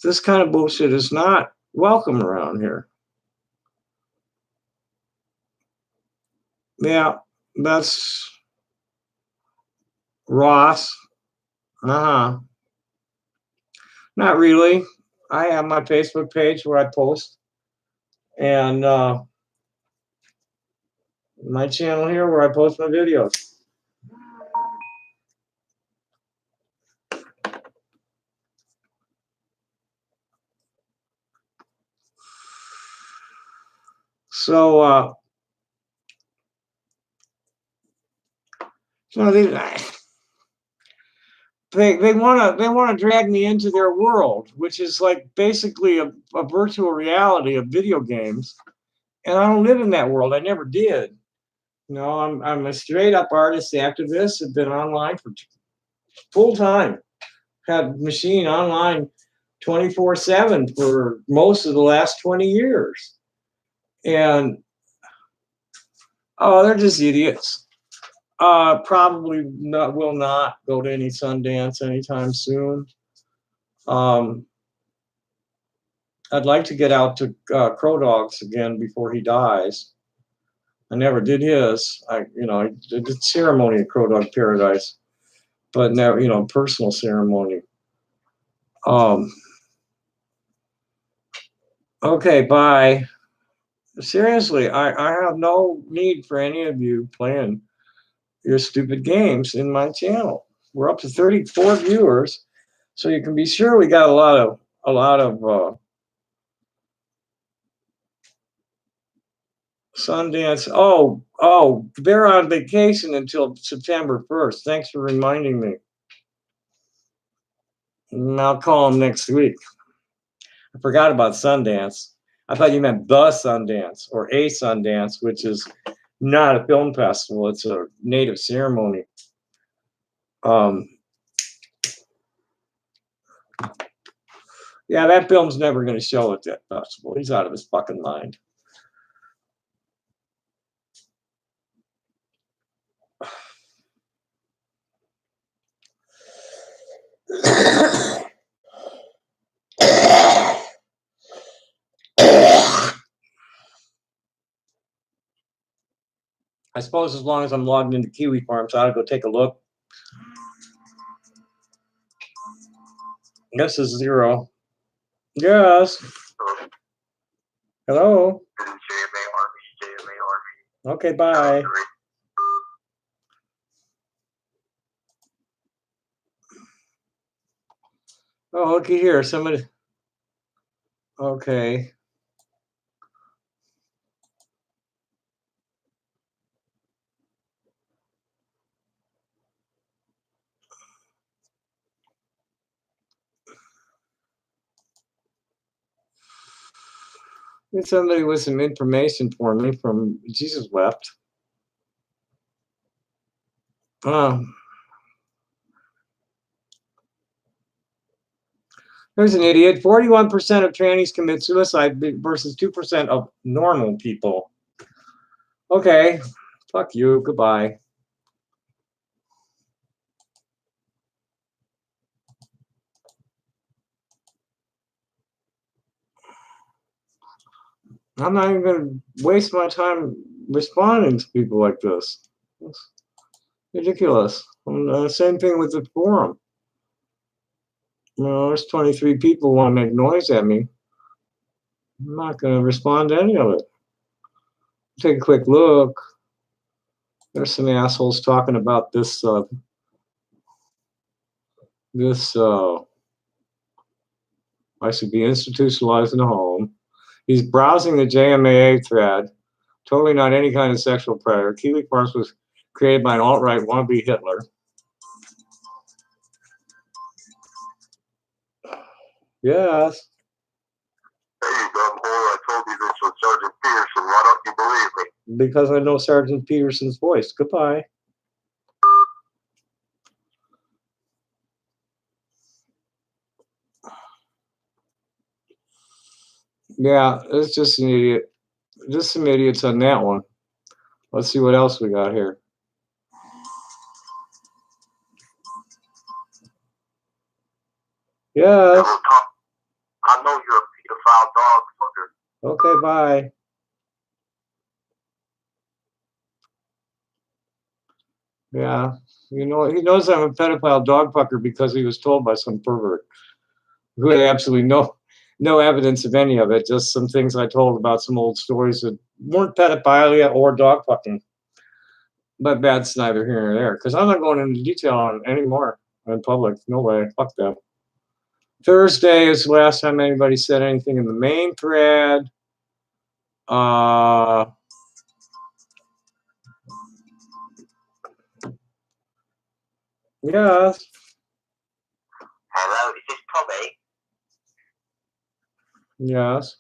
this kind of bullshit is not welcome around here. Yeah, that's Ross. Uh-huh. Not really. I have my Facebook page where I post. And my channel here where I post my videos. So, they want to drag me into their world, which is like basically a virtual reality of video games, and I don't live in that world. I never did. I'm a straight up artist activist. Have been online for full time. Had machine online 24/7 for most of the last 20 years, and they're just idiots. Probably will not go to any Sundance anytime soon. I'd like to get out to Crow Dogs again before he dies. I never did his. I did ceremony at Crow Dog Paradise, but never, personal ceremony. Okay, bye. Seriously, I have no need for any of you playing your stupid games in my channel. We're up to 34 viewers, so you can be sure we got a lot of Sundance. Oh, they're on vacation until September 1st. Thanks for reminding me. And I'll call them next week. I forgot about Sundance. I thought you meant the Sundance or a Sundance, which is not a film festival. It's a native ceremony. Yeah, that film's never going to show at that festival. He's out of his fucking mind. I suppose as long as I'm logged into Kiwi Farms, I ought to go take a look. This is Zero. Yes. Hello. Okay, bye. Oh, looky here. Somebody. Okay. There's somebody with some information for me from Jesus Wept. There's an idiot. 41% of trannies commit suicide versus 2% of normal people. Okay. Fuck you. Goodbye. I'm not even going to waste my time responding to people like this. It's ridiculous. Same thing with the forum. There's 23 people want to make noise at me. I'm not going to respond to any of it. Take a quick look. There's some assholes talking about this. I should be institutionalized in a home. He's browsing the JMAA thread. Totally not any kind of sexual predator. Kiwi Farms was created by an alt-right wannabe Hitler. Yes. Hey, you dumb whore, I told you this was Sergeant Peterson. Why don't you believe me? Because I know Sergeant Peterson's voice. Goodbye. Yeah, it's just an idiot. Just some idiots on that one. Let's see what else we got here. Yes. I know you're a pedophile dog fucker. Okay, bye. Yeah. You know, he knows I'm a pedophile dog fucker because he was told by some pervert who had absolutely no evidence of any of it, just some things I told about some old stories that weren't pedophilia or dog fucking. But that's neither here nor there, because I'm not going into detail on it anymore in public. No way. Fuck them. Thursday is the last time anybody said anything in the main thread. Yes. Hello, is this Tommy? Yes.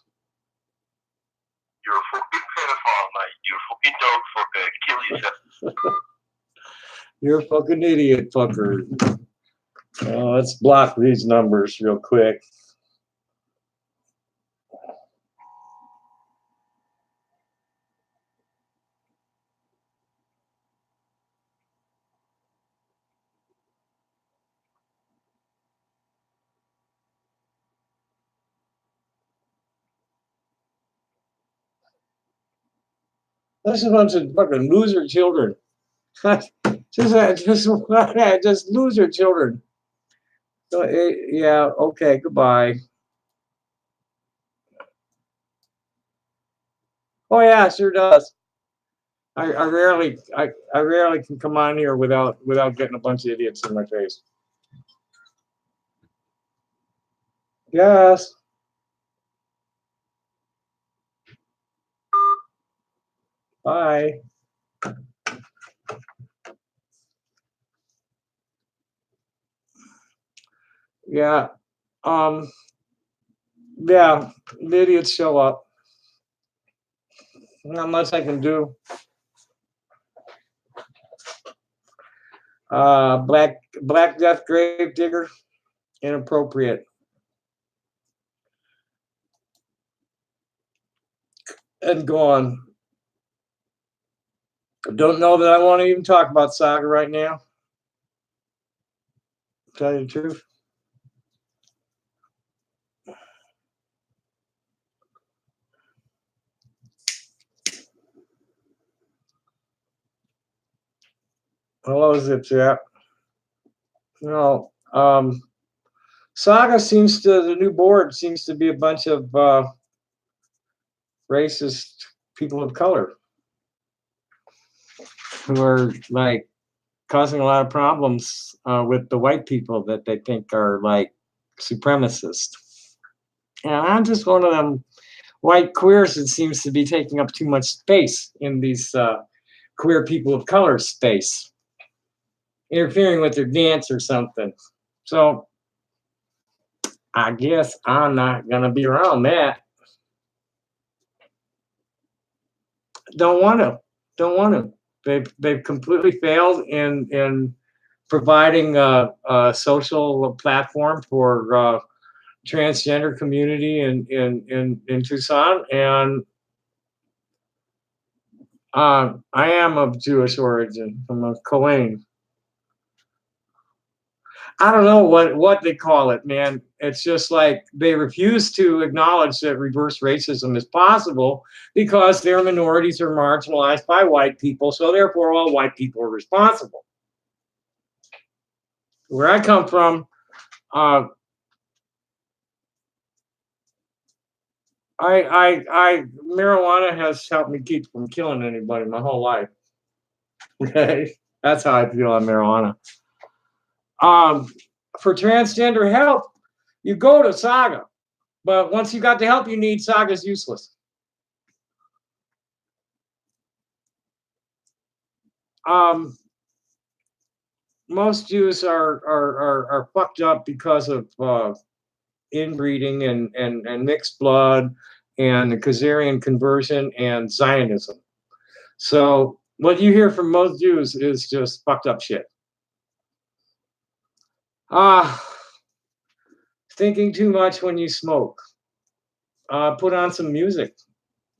You're a fucking pedophile, mate. You're a fucking dog fucker. Kill yourself. You're a fucking idiot fucker. Let's block these numbers real quick. That's a bunch of fucking loser children. just loser children. So, yeah, okay, goodbye. Oh yeah, sure does. I rarely can come on here without getting a bunch of idiots in my face. Yes. Bye. Yeah. Yeah, the idiots show up. Not much I can do. Black Death Grave Digger, inappropriate. And gone. Don't know that I want to even talk about Saga right now. Tell you the truth. Hello, Zip Zap. No, Saga the new board seems to be a bunch of racist people of color who are like causing a lot of problems with the white people that they think are like supremacist. And I'm just one of them white queers that seems to be taking up too much space in these queer people of color space, interfering with their dance or something. So I guess I'm not gonna be around that. Don't want to. They've completely failed in providing a social platform for transgender community in Tucson, and I am of Jewish origin. I'm a Kohen. I don't know what they call it, man. It's just like they refuse to acknowledge that reverse racism is possible because their minorities are marginalized by white people, so therefore all white people are responsible. Where I come from, marijuana has helped me keep from killing anybody my whole life. Okay, that's how I feel on marijuana. For transgender help, you go to Saga, but once you got the help you need, Saga's useless. most Jews are fucked up because of inbreeding and mixed blood and the Khazarian conversion and Zionism. So what you hear from most Jews is just fucked up shit. Thinking too much when you smoke. Put on some music.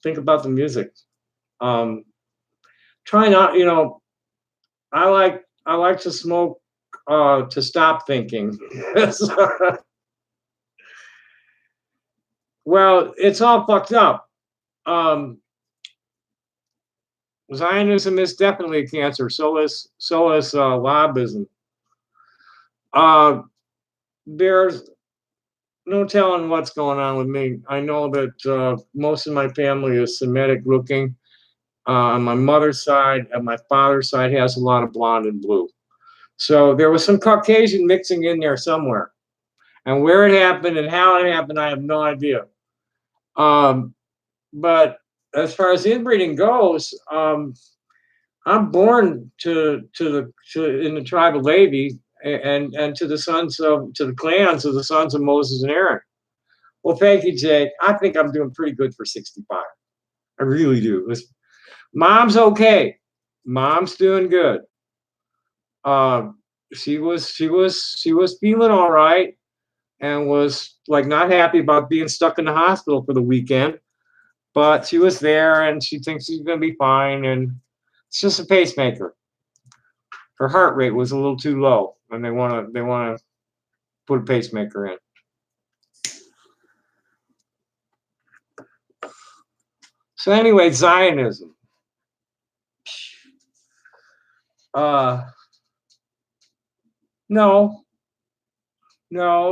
Think about the music. Try not, I like to smoke to stop thinking. Well, it's all fucked up. Zionism is definitely a cancer. So is lobbyism. There's no telling what's going on with me. I know that most of my family is Semitic looking. On my mother's side, and my father's side has a lot of blonde and blue. So there was some Caucasian mixing in there somewhere. And where it happened and how it happened, I have no idea. But as far as inbreeding goes, I'm born in the tribe of Levi and to the clans of the sons of Moses and Aaron. Well, thank you, Jake. I think I'm doing pretty good for 65. I really do. Mom's okay. Mom's doing good. She was feeling all right and was like not happy about being stuck in the hospital for the weekend, but she was there and she thinks she's gonna be fine, and it's just a pacemaker. Her heart rate was a little too low, and they wanna put a pacemaker in. So anyway, Zionism. No,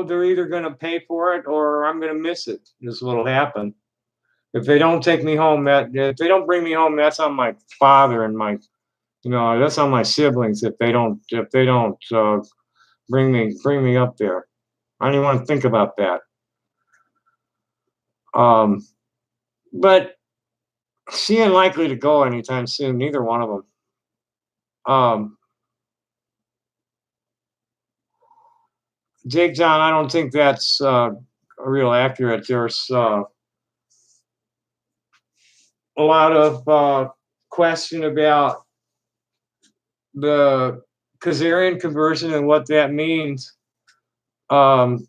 they're either going to pay for it or I'm going to miss it. This is what'll happen. If they don't take me home, if they don't bring me home, that's on my father and that's on my siblings. If they don't bring me up there, I don't even want to think about that. But she ain't likely to go anytime soon. Neither one of them. Jake John, I don't think that's real accurate. There's a lot of question about the Khazarian conversion and what that means to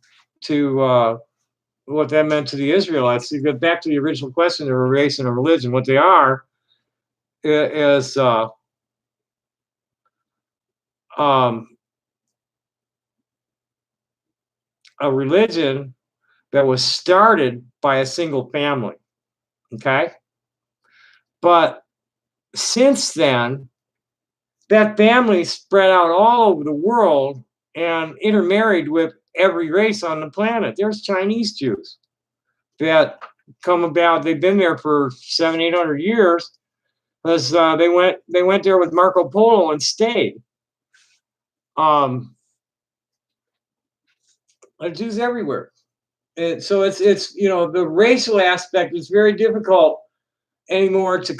what that meant to the Israelites. You get back to the original question of a race and a religion. What they are is a religion that was started by a single family, okay? But since then, that family spread out all over the world and intermarried with every race on the planet. There's Chinese Jews that come about. They've been there for 700-800 years because they went there with Marco Polo and stayed. Jews everywhere. And so it's the racial aspect is very difficult anymore to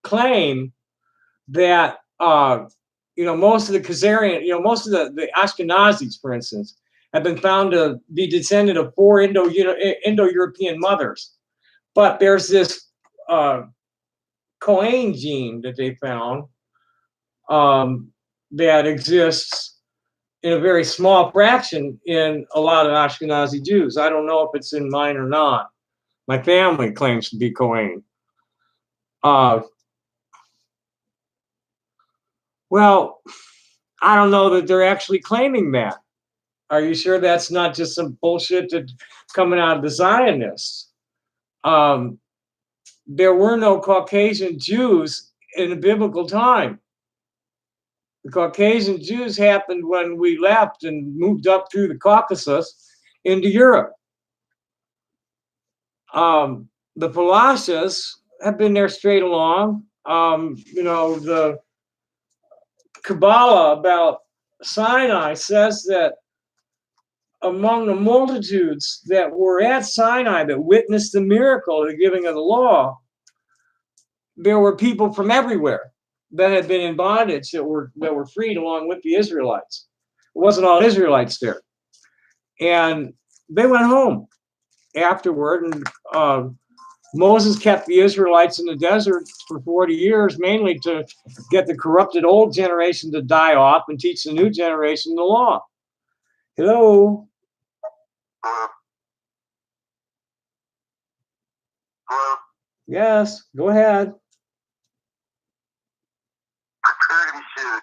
claim that most of the Khazarian, most of the Ashkenazis, for instance, have been found to be descended of 4 Indo-European mothers, but there's this Cohen gene that they found that exists in a very small fraction in a lot of Ashkenazi Jews. I don't know if it's in mine or not. My family claims to be Cohen. Well, I don't know that they're actually claiming that. Are you sure that's not just some bullshit that's coming out of the Zionists? There were no Caucasian Jews in the biblical time. The Caucasian Jews happened when we left and moved up through the Caucasus into Europe. The Palashas have been there straight along. The Kabbalah about Sinai says that among the multitudes that were at Sinai that witnessed the miracle of the giving of the law, there were people from everywhere. that had been in bondage that were freed along with the Israelites. It wasn't all Israelites there, and they went home afterward. And Moses kept the Israelites in the desert for 40 years, mainly to get the corrupted old generation to die off and teach the new generation the law. Hello. Yes, go ahead. Prepare to be sued.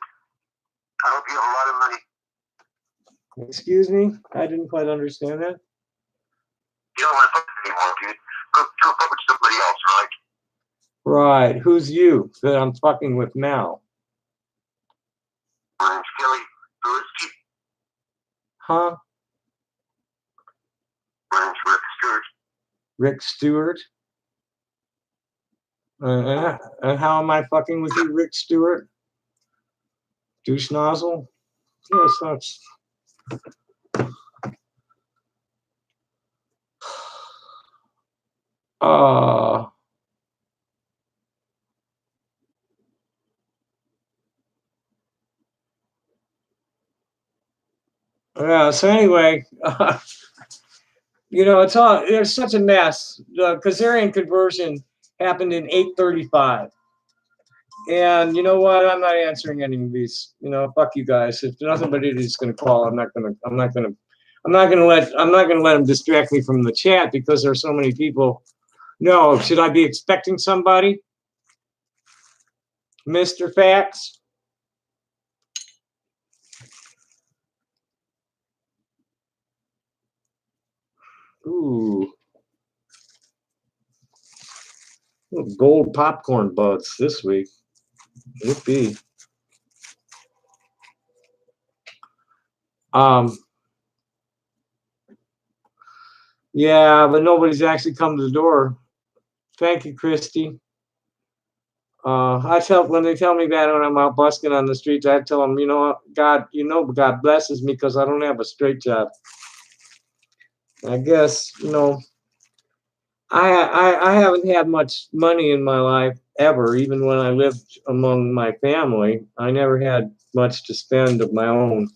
I hope you have a lot of money. Excuse me? I didn't quite understand that. You don't want to fuck anymore, dude. Go fuck with somebody else, right? Right. Who's you that I'm fucking with now? My name's Kelly Lewinsky. Huh? My name's Rick Stewart. Rick Stewart? And how am I fucking with you, Rick Stewart? Douche nozzle? Yes, that's... Yeah, so anyway, you know, there's such a mess. The Khazarian conversion happened in 835. And you know what? I'm not answering any of these. You know, fuck you guys. If nothing but idiots going to call, I'm not going to let them distract me from the chat because there's so many people. No, should I be expecting somebody? Mr. Facts? Ooh. Little gold popcorn buds this week. Yippee. Yeah, but nobody's actually come to the door. Thank you, Christy. I tell when they tell me that when I'm out busking on the streets, I tell them, you know, God blesses me because I don't have a straight job. I guess, you know, I haven't had much money in my life ever, even when I lived among my family. I never had much to spend of my own.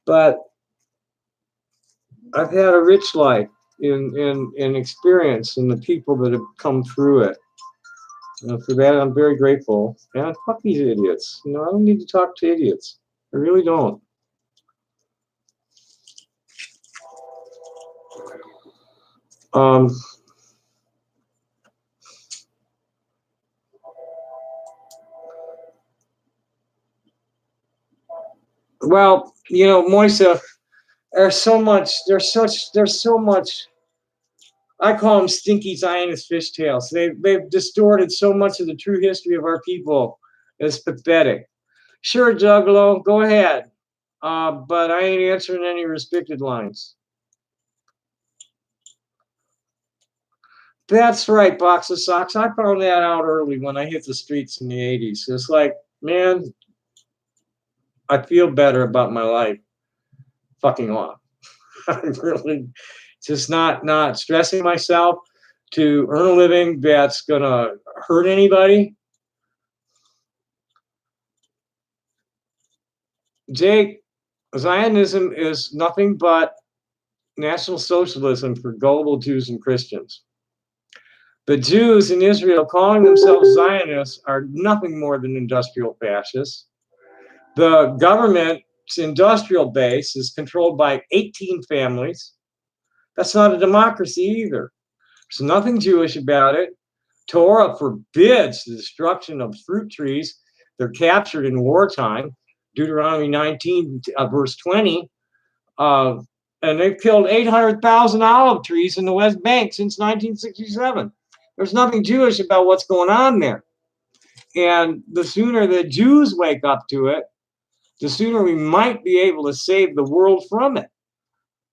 But I've had a rich life in experience and the people that have come through it. And for that, I'm very grateful. And fuck these idiots. You know, I don't need to talk to idiots. I really don't. Well, you know, Moisa, there's so much, I call them stinky Zionist fishtails. They've distorted so much of the true history of our people. It's pathetic. Sure, Juggalo, go ahead. But I ain't answering any restricted lines. That's right, Box of Socks. I found that out early when I hit the streets in the 80s. It's like, man, I feel better about my life. Fucking off. I'm really just not stressing myself to earn a living that's gonna hurt anybody. Jake, Zionism is nothing but National Socialism for gullible Jews and Christians. The Jews in Israel calling themselves Zionists are nothing more than industrial fascists. The government's industrial base is controlled by 18 families. That's not a democracy either. There's nothing Jewish about it. Torah forbids the destruction of fruit trees. They're captured in wartime. Deuteronomy 19, verse 20. And they've killed 800,000 olive trees in the West Bank since 1967. There's nothing Jewish about what's going on there. And the sooner the Jews wake up to it, the sooner we might be able to save the world from it.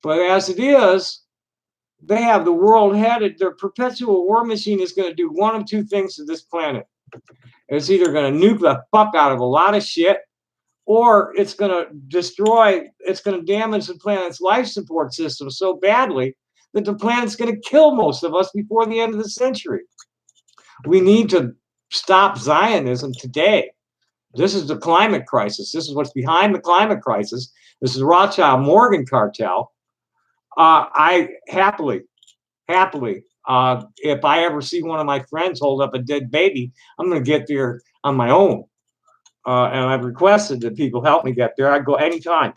But as it is, they have the world headed. Their perpetual war machine is going to do one of two things to this planet. It's either going to nuke the fuck out of a lot of shit, or it's going to it's going to damage the planet's life support system so badly that the planet's going to kill most of us before the end of the century. We need to stop Zionism today. This is the climate crisis. This is what's behind the climate crisis. This is the Rothschild Morgan cartel. I happily, if I ever see one of my friends hold up a dead baby, I'm going to get there on my own. And I've requested that people help me get there. I'd go anytime.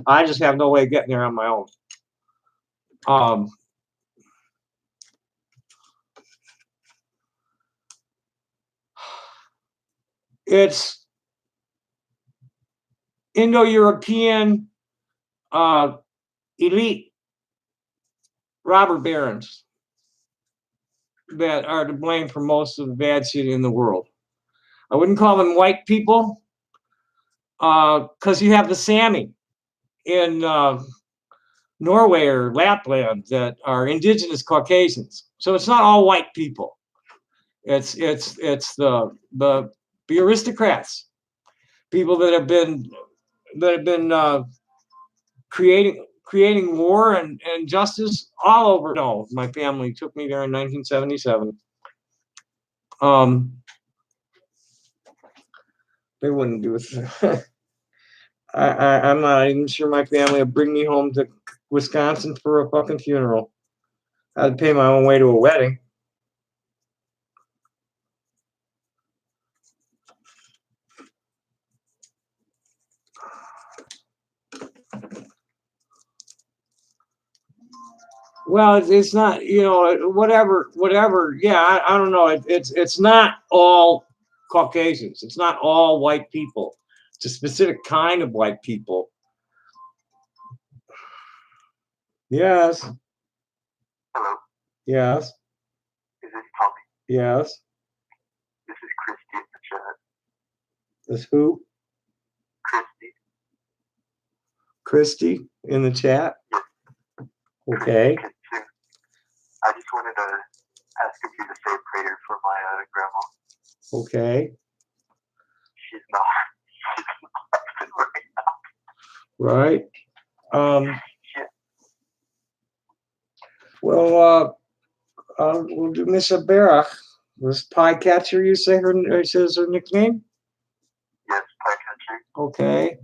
I just have no way of getting there on my own. It's Indo-European elite robber barons that are to blame for most of the bad shit in the world. I wouldn't call them white people, because you have the Sami in Norway or Lapland that are indigenous Caucasians. So it's not all white people. It's the aristocrats, people that have been creating war and injustice all over. No, my family took me there in 1977. They wouldn't do it. I'm not even sure my family would bring me home to Wisconsin for a fucking funeral. I'd pay my own way to a wedding. Well, it's not, whatever. Yeah, I don't know. It's not all Caucasians. It's not all white people. It's a specific kind of white people. Yes. Hello, Yes. is this Tommy? Yes. This is Christy in the chat. This who? Christy. Christy in the chat. Okay. Christy, I just wanted to ask if you to say a prayer for my grandma. Okay. She's not. She's not right now. Right. Well, we'll do Miss Barach. This pie catcher, you say says her nickname? Yes, pie catcher. Okay.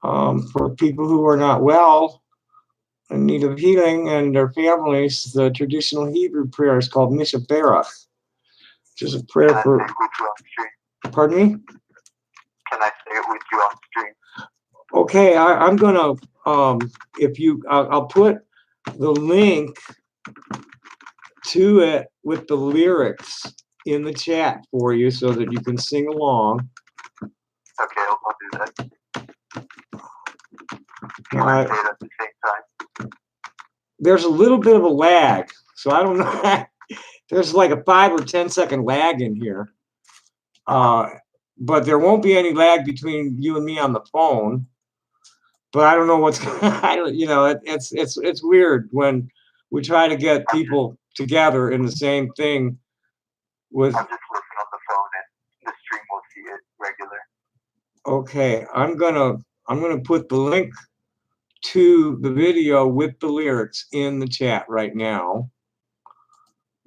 For people who are not well, in need of healing, and their families, the traditional Hebrew prayer is called Misha Barach, which is a prayer Can I for. say it with you on stream? Pardon me? Can I say it with you on stream? Okay, I'm gonna I'll put the link to it with the lyrics in the chat for you so that you can sing along. Okay, I'll do that. Can I say it at the same time? There's a little bit of a lag, so I don't know. There's like a 5 or 10 second lag in here, but there won't be any lag between you and me on the phone. But I don't know what's it's weird when we try to get people together in the same thing with. I'm just listening on the phone and the stream will see it regular. Okay, I'm gonna put the link to the video with the lyrics in the chat right now.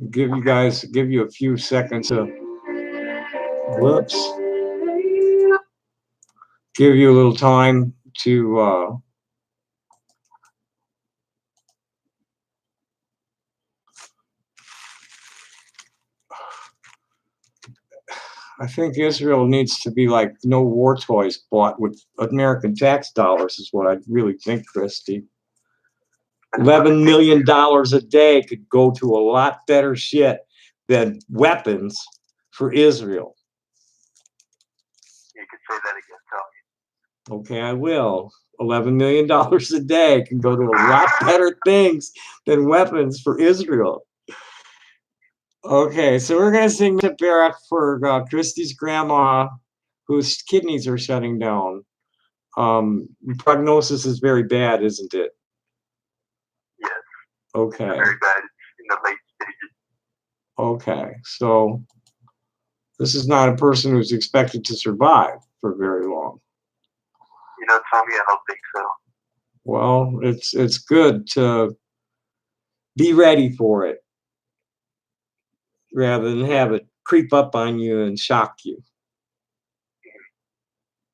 Give you a few seconds to give you a little time to I think Israel needs to be like no war toys bought with American tax dollars is what I really think, Christy. $11 million a day could go to a lot better shit than weapons for Israel. You can say that again, Tony. Okay, I will. $11 million a day can go to a lot better things than weapons for Israel. Okay, so we're gonna sing to Barak for Christy's grandma, whose kidneys are shutting down. Prognosis is very bad, isn't it? Yes. Okay. Very bad. It's in the late stages. Okay, so this is not a person who's expected to survive for very long. You know, Tommy, I don't think so. Well, it's good to be ready for it. rather than have it creep up on you and shock you.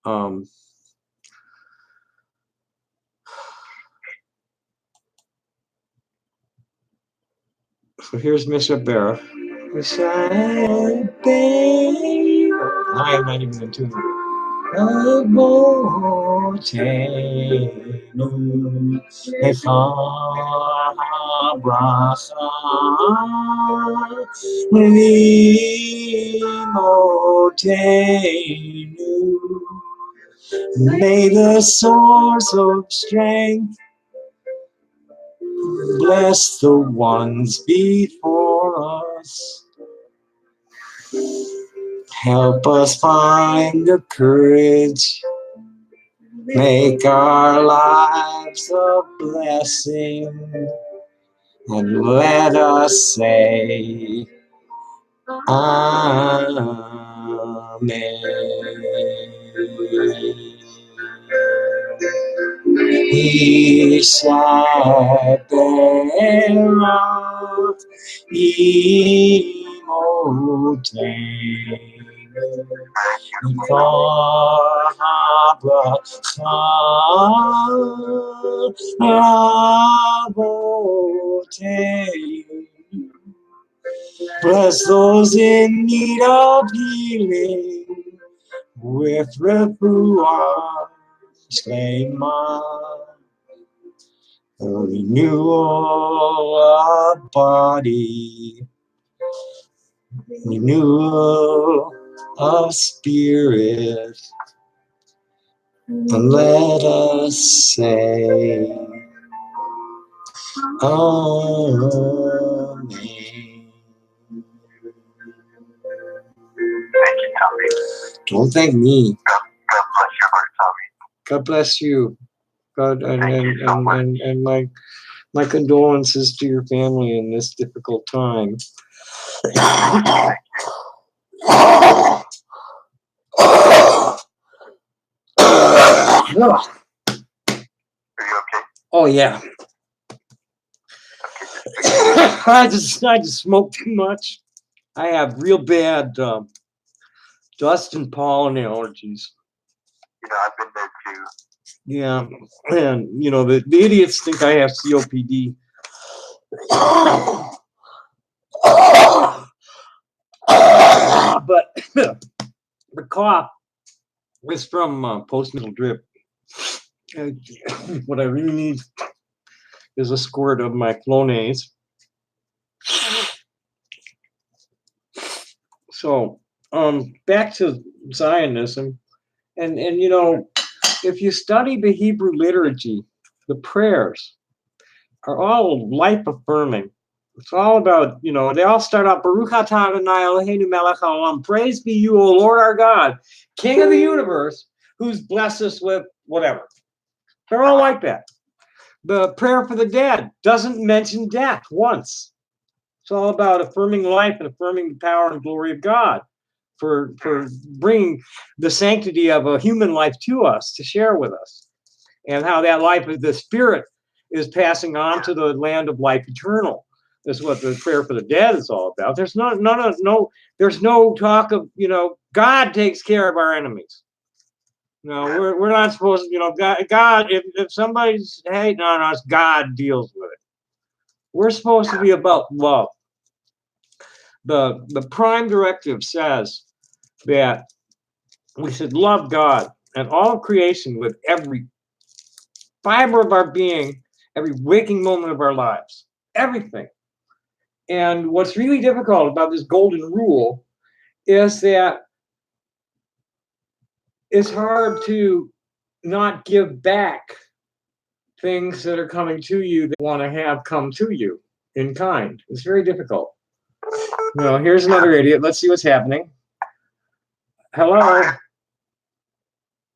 So here's Misha Barra. I am not even in tune. May the source of strength bless the ones before us. Help us find the courage, make our lives a blessing, and let us say, Amen. Ishaberat bless those in need of healing with refuah shlema, the renewal of body, renewal of spirit, and let us say, Amen. Thank you, Tommy. Don't thank me. God bless your heart, Tommy. God bless you. God Thank you so much. and my condolences to your family in this difficult time. Are you okay? Oh yeah. I just smoke too much. I have real bad dust and pollen allergies. You know, I've been there too. Yeah, and you know the idiots think I have COPD. But the cough is from postnatal drip. What I really need is a squirt of my Flonase. So, back to Zionism, and you know, if you study the Hebrew liturgy, the prayers are all life affirming. It's all about, you know, they all start out Baruch atah Adonai Eloheinu melech haolam. Praise be you, O Lord our God, King of the universe, who's blessed us with whatever. They're all like that. The prayer for the dead doesn't mention death once. It's all about affirming life and affirming the power and glory of God for bringing the sanctity of a human life to us, to share with us, and how that life of the spirit is passing on to the land of life eternal. That's what the prayer for the dead is all about. There's there's no talk of, you know, God takes care of our enemies. No, we're not supposed to, you know, God, if somebody's hating on us, God deals with it. We're supposed to be about love. The prime directive says that we should love God and all of creation with every fiber of our being, every waking moment of our lives, everything. And what's really difficult about this golden rule is that it's hard to not give back things that are coming to you that want to have come to you in kind. It's very difficult. No, here's another idiot. Let's see what's happening. Hello.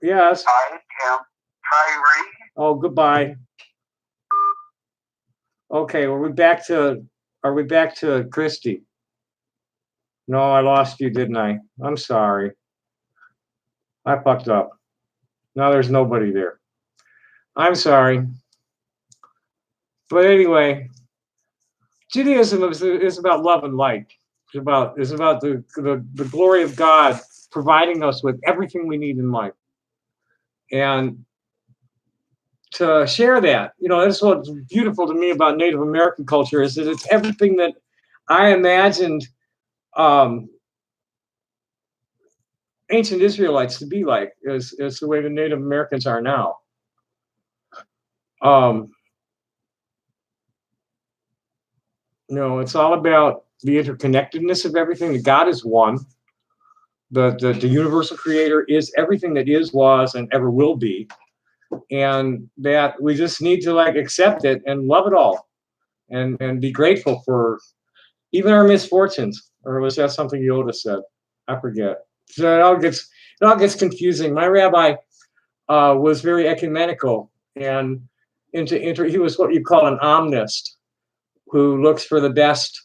Yes. I am Tyree. Oh, goodbye. Okay, are we back to Christy? No, I lost you, didn't I? I'm sorry. I fucked up. Now there's nobody there. I'm sorry. But anyway, Judaism is about love and light. It's about the glory of God providing us with everything we need in life. And to share that, that's what's beautiful to me about Native American culture, is that it's everything that I imagined ancient Israelites to be like, is the way the Native Americans are now. It's all about the interconnectedness of everything. That God is one. The universal creator is everything that is, was, and ever will be. And that we just need to accept it and love it all, and be grateful for even our misfortunes. Or was that something Yoda said? I forget. So it all gets confusing. My rabbi was very ecumenical, and he was what you call an omnist, who looks for the best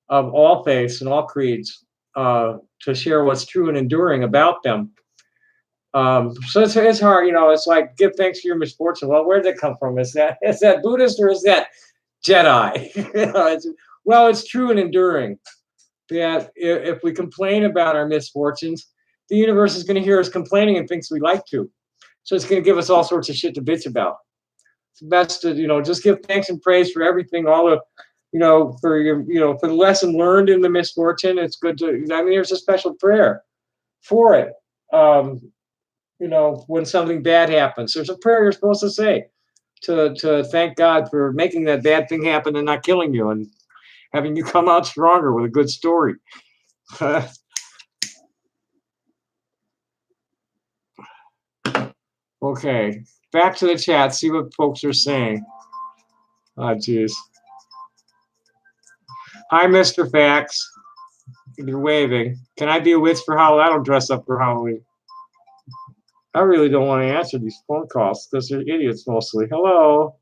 of all faiths and all creeds to share what's true and enduring about them. So it's hard, it's like, give thanks for your misfortune. Well, where did it come from? Is that Buddhist or is that Jedi? It's true and enduring. That if we complain about our misfortunes, the universe is going to hear us complaining and thinks we like to. So it's going to give us all sorts of shit to bitch about. It's best to, just give thanks and praise for everything, all the, for your, for the lesson learned in the misfortune. It's good to, there's a special prayer for it. When something bad happens, there's a prayer you're supposed to say to thank God for making that bad thing happen and not killing you and having you come out stronger with a good story. Okay, back to the chat, see what folks are saying. Oh, geez. Hi, Mr. Fax. You're waving. Can I be a witch for Halloween? I don't dress up for Halloween. I really don't want to answer these phone calls because they're idiots mostly. Hello.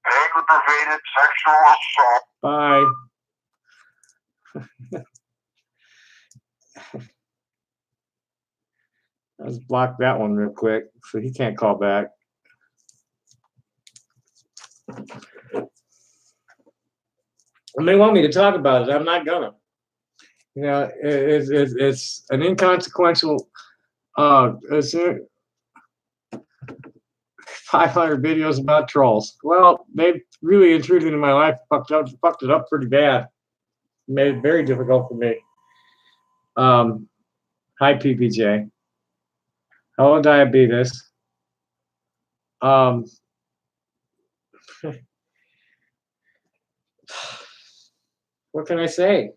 Aggravated sexual assault. Bye. Let's block that one real quick so he can't call back. They want me to talk about it. I'm not gonna. It's an inconsequential. It's 500 videos about trolls. Well, they've really intruded into my life, fucked it up pretty bad. Made it very difficult for me. Hi, PPJ. Hello, diabetes. What can I say?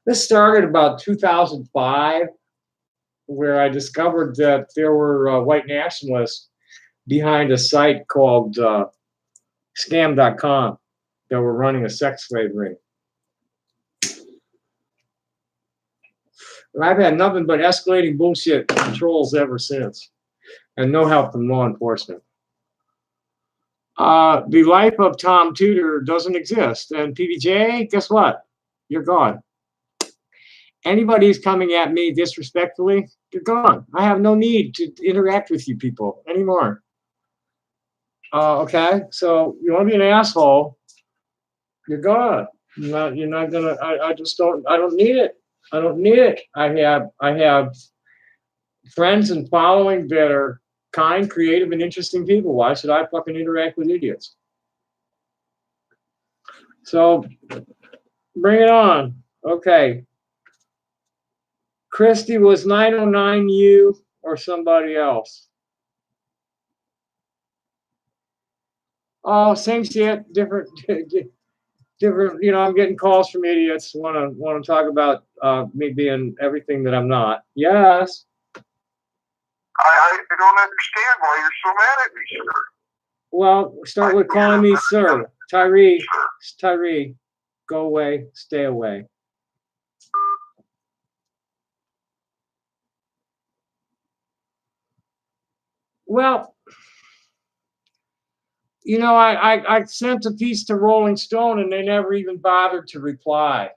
This started about 2005, where I discovered that there were white nationalists behind a site called scam.com that were running a sex slave ring. And I've had nothing but escalating bullshit trolls ever since, and no help from law enforcement. The life of Tom Tudor doesn't exist. And PBJ, guess what? You're gone. Anybody who's coming at me disrespectfully, you're gone. I have no need to interact with you people anymore. Okay, so you want to be an asshole, you're gone. You're not gonna. I don't need it. I don't need it. I have friends and following that are kind, creative, and interesting people. Why should I fucking interact with idiots? So bring it on. Okay. Christy, was 909 you or somebody else? Oh, same shit, different. I'm getting calls from idiots want to talk about me being everything that I'm not. Yes. I don't understand why you're so mad at me, sir. Well, start with calling me sir. Tyree, go away, stay away. Well, I sent a piece to Rolling Stone and they never even bothered to reply.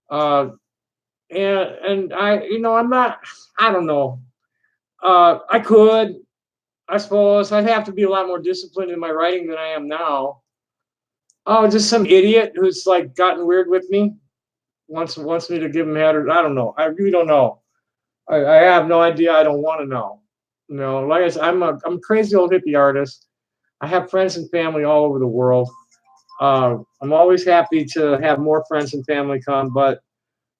And I'm not, I don't know. I suppose I'd have to be a lot more disciplined in my writing than I am now. Oh, just some idiot who's like gotten weird with me. Wants me to give him head, or I don't know. I really don't know. I have no idea. I don't want to know. Like I said, I'm a crazy old hippie artist. I have friends and family all over the world. I'm always happy to have more friends and family come, but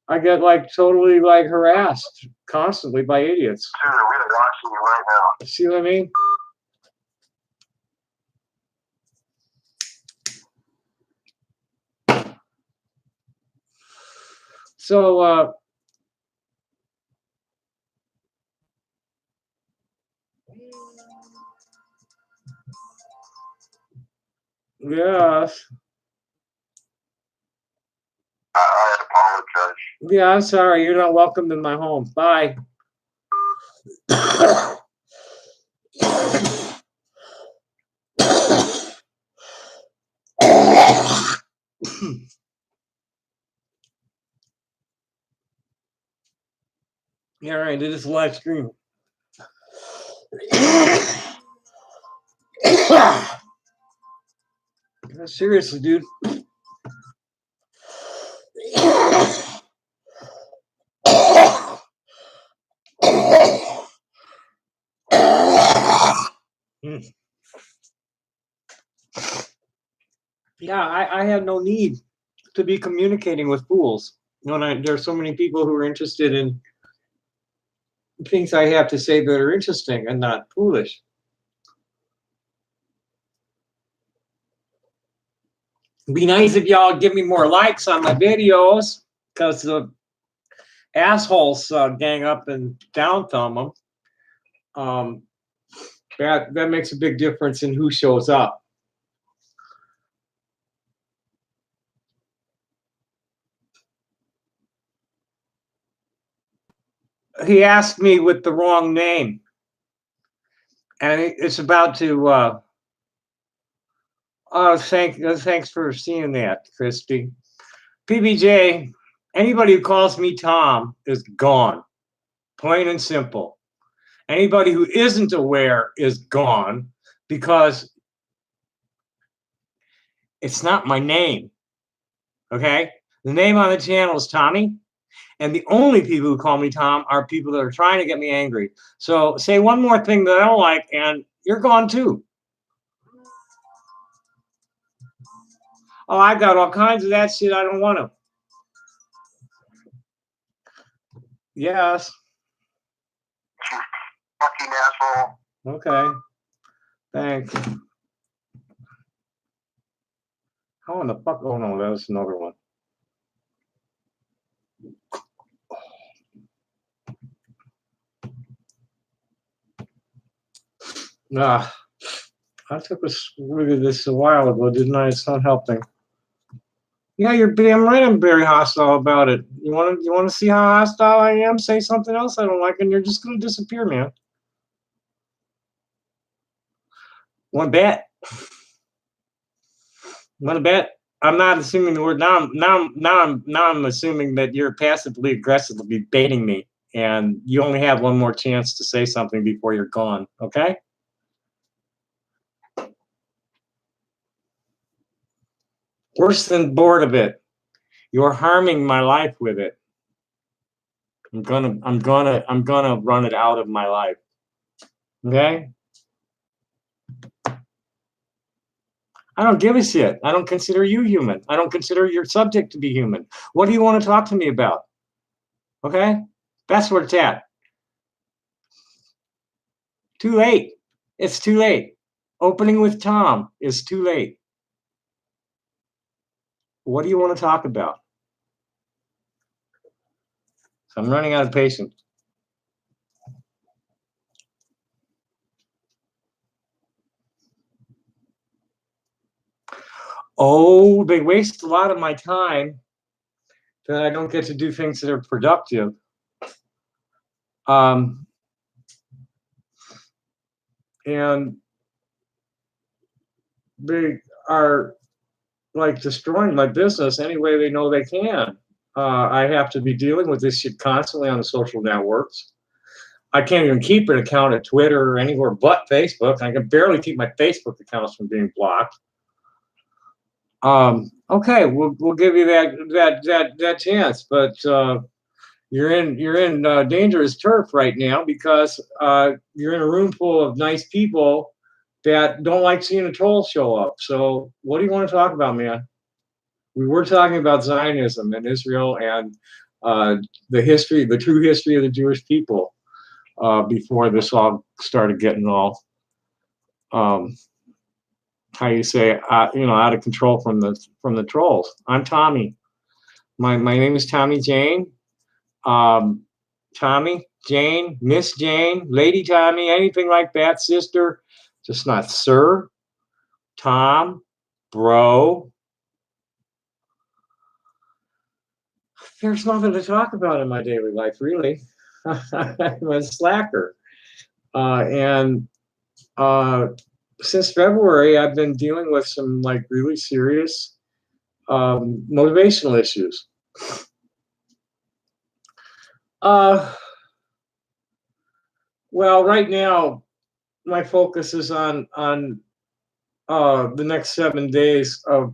I get like totally like harassed constantly by idiots. Dude, we're watching you right now. See what I mean? So, yes. I apologize. Yeah, I'm sorry. You're not welcome in my home. Bye. Yeah, all right. Did this live stream. Seriously, dude. Yeah, I have no need to be communicating with fools. There's so many people who are interested in things I have to say that are interesting and not foolish. It'd be nice if y'all give me more likes on my videos, because the assholes gang up and down thumb them. That makes a big difference in who shows up. He asked me with the wrong name, and it's about to. Thanks for seeing that, Christy. PBJ, anybody who calls me Tom is gone, plain and simple. Anybody who isn't aware is gone, because it's not my name. Okay, the name on the channel is Tommy. And the only people who call me Tom are people that are trying to get me angry. So say one more thing that I don't like, and you're gone too. Oh, I got all kinds of that shit. I don't want to. Yes. Fucking asshole. Okay. Thanks. How in the fuck? Oh no, that was another one. Ah, I took a look at this a while ago, didn't I? It's not helping. Yeah, you're damn right. I'm very hostile about it. You want to see how hostile I am? Say something else I don't like, and you're just gonna disappear, man. Want to bet? Want to bet? I'm not assuming the word. Now I'm assuming that you're passively aggressively baiting me, and you only have one more chance to say something before you're gone. Okay? Worse than bored of it. You're harming my life with it. I'm gonna run it out of my life. Okay? I don't give a shit. I don't consider you human. I don't consider your subject to be human. What do you want to talk to me about? Okay? That's where it's at. Too late. It's too late. Opening with Tom is too late. What do you want to talk about? So I'm running out of patience. Oh, they waste a lot of my time that I don't get to do things that are productive. And they are like destroying my business any way they know they can. I have to be dealing with this shit constantly on the social networks. I can't even keep an account at Twitter or anywhere but Facebook. I can barely keep my Facebook accounts from being blocked. Okay, we'll give you that chance, but you're in dangerous turf right now because you're in a room full of nice people that don't like seeing a troll show up. So what do you want to talk about, man? We were talking about Zionism and Israel and the true history of the Jewish people before this all started getting all how you say out of control from the trolls. I'm Tommy. My name is Tommy Jane. Tommy, Jane, Miss Jane, Lady Tommy, anything like that, sister. Just not sir, Tom, bro. There's nothing to talk about in my daily life, really. I'm a slacker. And since February, I've been dealing with some like really serious motivational issues. Well, right now, my focus is on the next 7 days of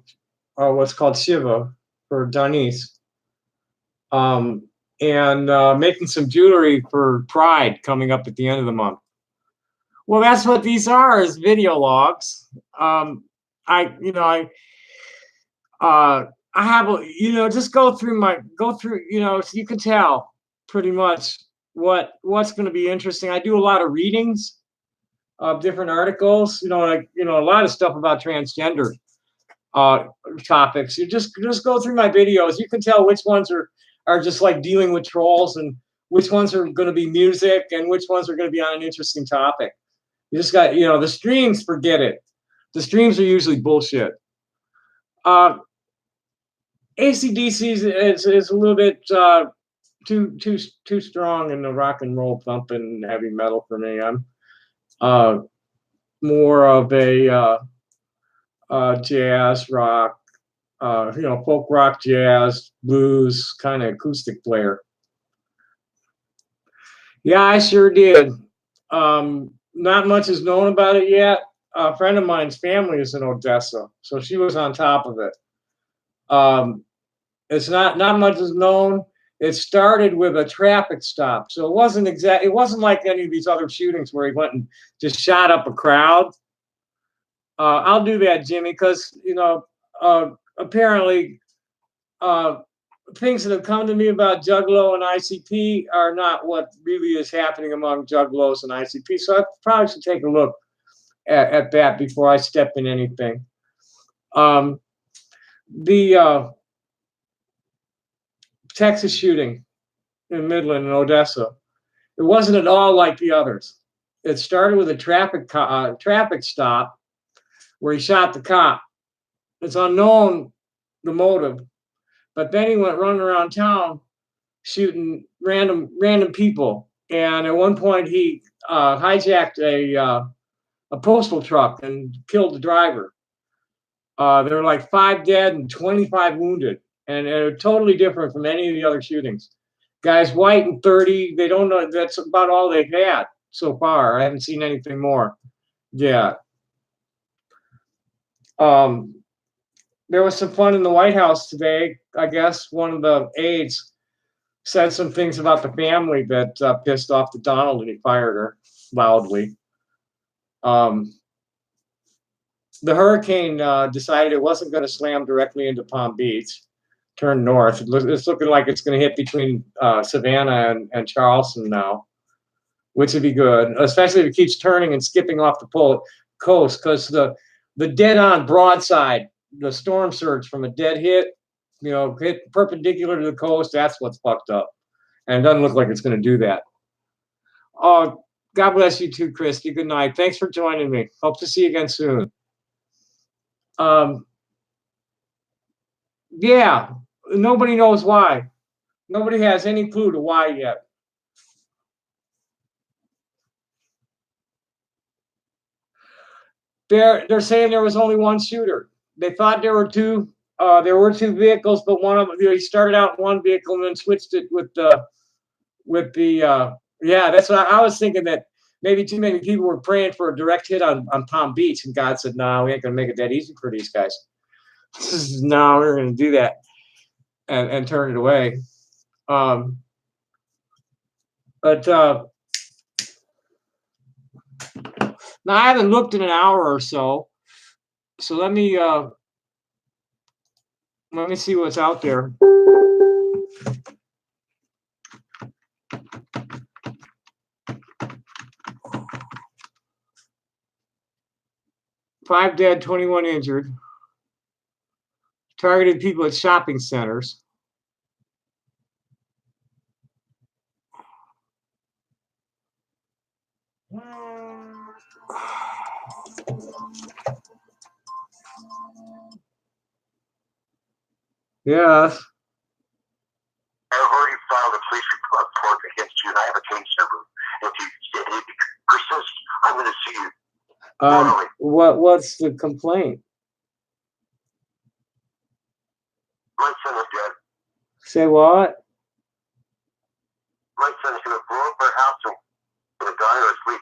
what's called Shiva for Danis, and making some jewelry for Pride coming up at the end of the month. Well, that's what these are, is video logs. I have just go through, so you can tell pretty much what's going to be interesting. I do a lot of readings of different articles, a lot of stuff about transgender topics. You just go through my videos. You can tell which ones are just like dealing with trolls, and which ones are going to be music, and which ones are going to be on an interesting topic. You just got, the streams, forget it. The streams are usually bullshit. AC/DC is a little bit too strong in the rock and roll thumping heavy metal for me. I'm more of a jazz rock, folk rock, jazz, blues kind of acoustic player. Yeah, I sure did. Not much is known about it yet. A friend of mine's family is in Odessa, so she was on top of it. It's not much is known. It started with a traffic stop, so it wasn't like any of these other shootings where he went and just shot up a crowd. I'll do that, Jimmy, because apparently things that have come to me about Juggalo and ICP are not what really is happening among Juggalos and ICP. So I probably should take a look at that before I step in anything. The Texas shooting in Midland and Odessa, it wasn't at all like the others. It started with a traffic stop where he shot the cop. It's unknown the motive, but then he went running around town shooting random people. And at one point, he hijacked a postal truck and killed the driver. There were like 5 dead and 25 wounded, and they're totally different from any of the other shootings. Guys white and 30, they don't know. That's about all they've had so far. I haven't seen anything more. Yeah. There was some fun in the White House today. I guess one of the aides said some things about the family that pissed off the Donald, and he fired her loudly. The hurricane decided it wasn't going to slam directly into Palm Beach, turn north. It's looking like it's going to hit between Savannah and Charleston now, which would be good, especially if it keeps turning and skipping off the coast, because the dead-on broadside, the storm surge from a dead hit, hit perpendicular to the coast, that's what's fucked up. And it doesn't look like it's going to do that. Oh, God bless you too, Christy. Good night. Thanks for joining me. Hope to see you again soon. Yeah, nobody knows why. Nobody has any clue to why yet. They're saying there was only one shooter. They thought there were two. There were 2 vehicles, but one of them, he started out in one vehicle and then switched it with the. Yeah, that's what I was thinking, that maybe too many people were praying for a direct hit on Palm Beach, and God said, "No, we ain't gonna make it that easy for these guys." No, we're going to do that and turn it away. But now I haven't looked in an hour or so. So let me see what's out there. Five dead, 21 injured. Targeted people at shopping centers. Yes. I've already filed a police report against you, and I have a case number. If you persist, I'm going to sue you. What's the complaint? My son is dead. Say what? My son is going to blow up our house and going to die or sleep.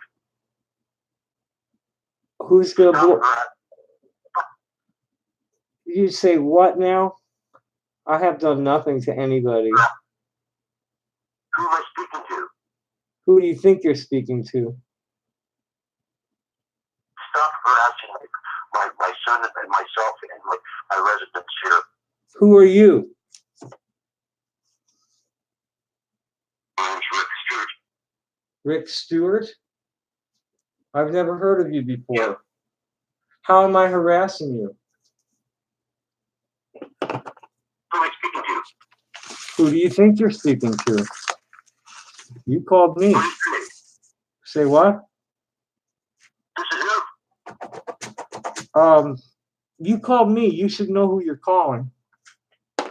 Who's going to blow? You say what now? I have done nothing to anybody. Who am I speaking to? Who do you think you're speaking to? Stop harassing my son and myself and my residents here. Who are you? My name's Rick Stewart. Rick Stewart? I've never heard of you before. How am I harassing you? Who am I speaking to? Who do you think you're speaking to? You called me. What is your name? Say what? This is him. You called me. You should know who you're calling. You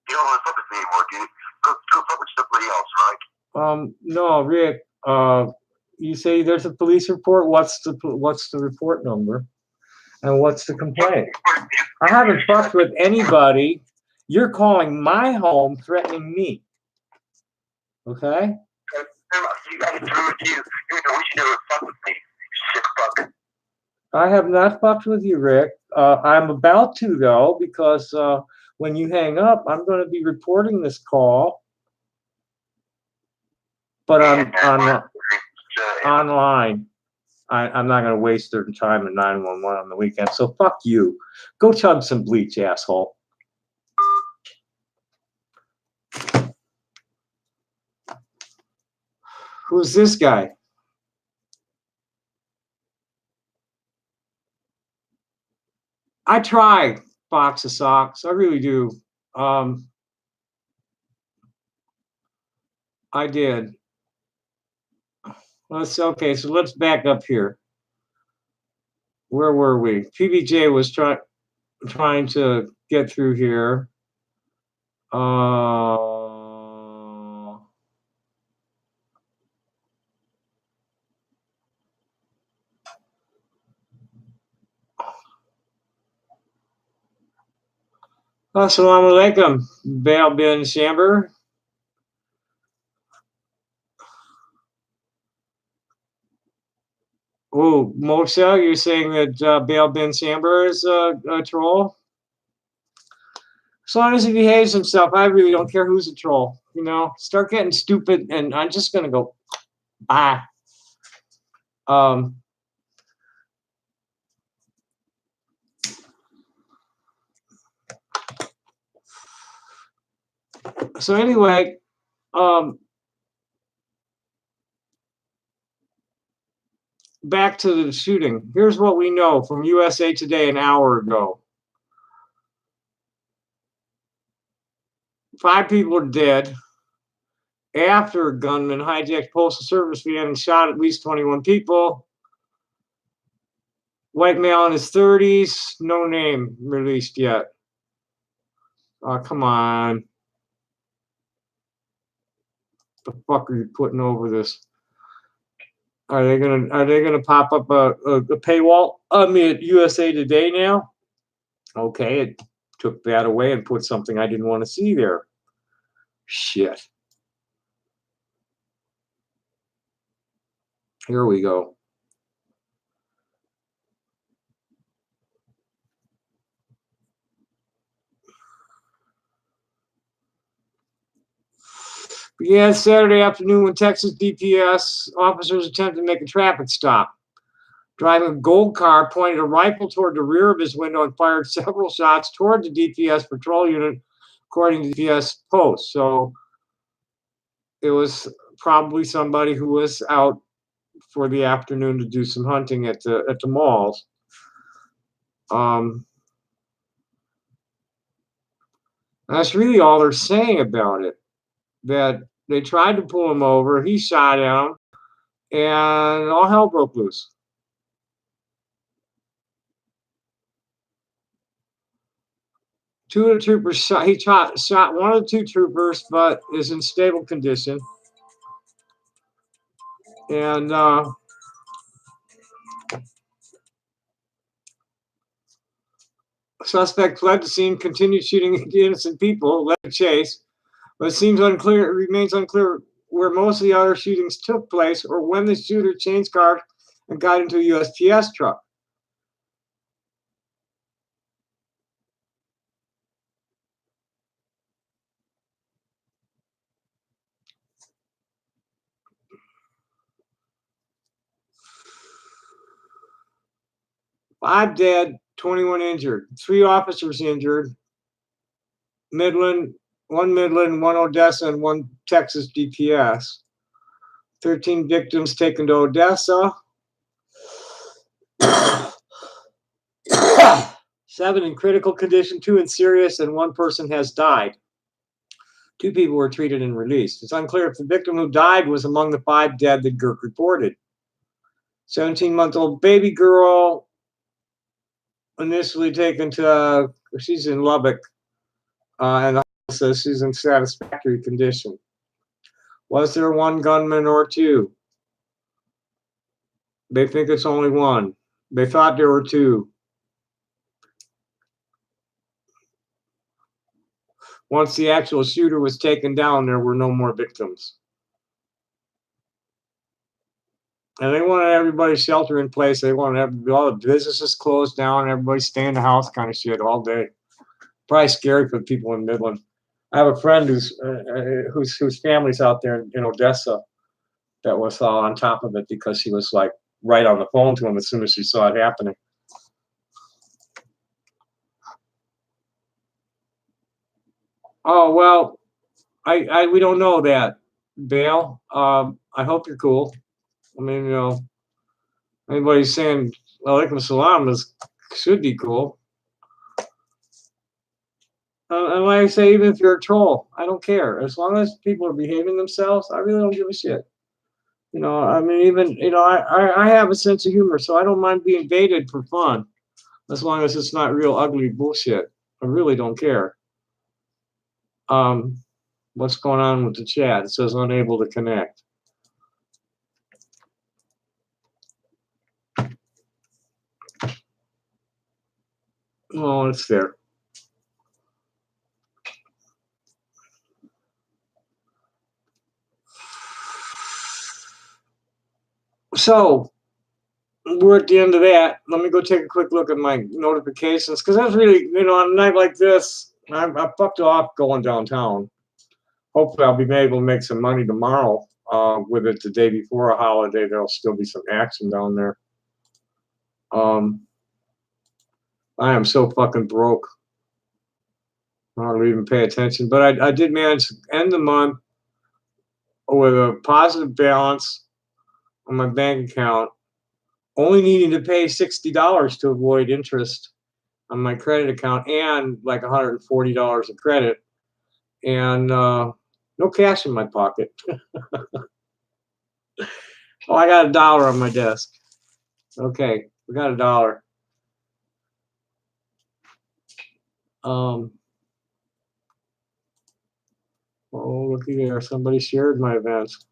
don't want to fuck with me anymore, dude. Go fuck with somebody else, right? No, Rick. You say there's a police report. What's the report number? And what's the complaint? I haven't fucked with anybody. You're calling my home, threatening me. Okay? You got it through with you. You know we should never fuck with me. You sick fuck. I have not fucked with you, Rick. I'm about to, though, because when you hang up, I'm going to be reporting this call. But I'm online. I'm not going to waste their time at 911 on the weekend. So fuck you. Go chug some bleach, asshole. Who's this guy? I try box of socks. I really do. I did. Okay, so let's back up here. Where were we? PBJ was trying to get through here. Assalamu alaikum, Baal bin Shamber. Oh, Moshe, you're saying that Baal bin Shamber is a troll? As long as he behaves himself, I really don't care who's a troll. You know, start getting stupid, and I'm just gonna go bye. So anyway, back to the shooting. Here's what we know from USA Today an hour ago. 5 people are dead after a gunman hijacked postal service van and shot at least 21 people. White male in his 30s, no name released yet. Oh, come on. What the fuck are you putting over this? Are they gonna pop up a paywall? I mean, at USA Today now. Okay, it took that away and put something I didn't want to see there. Shit. Here we go. Began Saturday afternoon when Texas DPS officers attempted to make a traffic stop. Driving a gold car, pointed a rifle toward the rear of his window and fired several shots toward the DPS patrol unit, according to DPS post. So it was probably somebody who was out for the afternoon to do some hunting at the malls. That's really all they're saying about it. That they tried to pull him over, he shot at him, and all hell broke loose. Two of the troopers shot. He shot one of the two troopers, but is in stable condition. And suspect fled the scene, continued shooting at innocent people, led a chase, but it remains unclear where most of the other shootings took place or when the shooter changed cars and got into a USPS truck. Five dead, 21 injured, 3 officers injured, one Midland, 1 Odessa, and 1 Texas DPS. 13 victims taken to Odessa. 7 in critical condition, 2 in serious, and 1 person has died. 2 people were treated and released. It's unclear if the victim who died was among the 5 dead that Girk reported. 17-month-old baby girl initially taken to, she's in Lubbock, and the hospital says she's in satisfactory condition. Was there 1 gunman or 2? They think it's only 1. They thought there were 2. Once the actual shooter was taken down, there were no more victims. And they wanted everybody shelter in place. They wanted all the businesses closed down, everybody stay in the house kind of shit all day. Probably scary for the people in Midland. I have a friend whose family's out there in Odessa that was on top of it because she was like right on the phone to him as soon as she saw it happening. Oh, well, we don't know that, Dale. I hope you're cool. I mean, anybody saying alaikum salam should be cool. And like I say, even if you're a troll, I don't care. As long as people are behaving themselves, I really don't give a shit. I mean, even, I have a sense of humor, so I don't mind being baited for fun, as long as it's not real ugly bullshit. I really don't care. What's going on with the chat? It says unable to connect. Oh, it's there. So we're at the end of that. Let me go take a quick look at my notifications, because that's really, on a night like this, I fucked off going downtown. Hopefully I'll be able to make some money tomorrow with it the day before a holiday. There'll still be some action down there. I am so fucking broke. I don't even pay attention. But I did manage to end the month with a positive balance on my bank account, only needing to pay $60 to avoid interest on my credit account and like $140 of credit, and no cash in my pocket. Oh, I got $1 on my desk. Okay, we got $1. Oh, looky there. Somebody shared my events.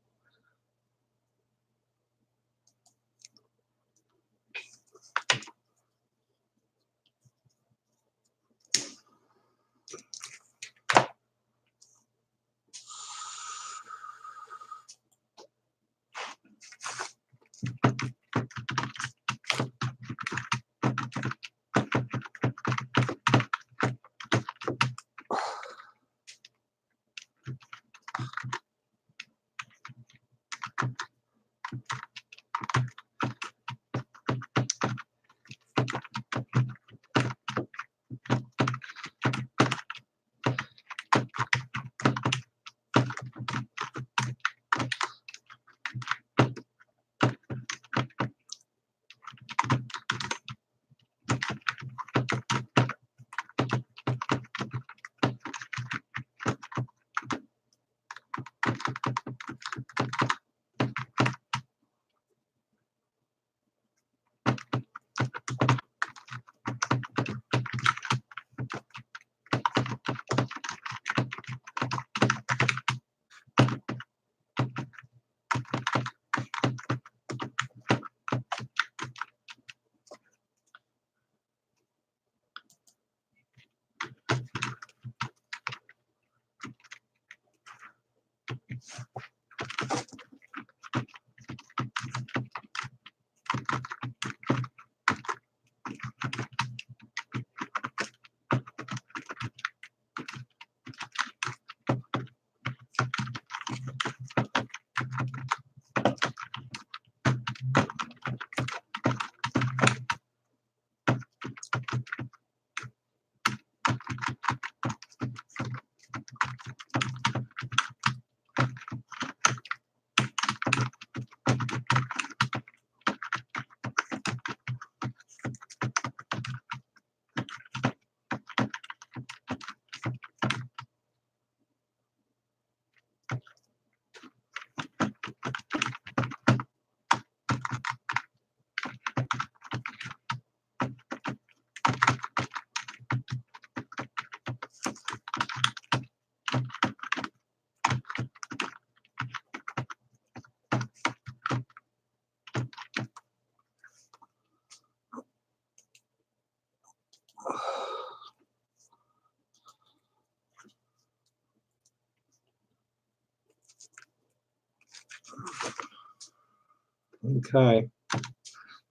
Okay.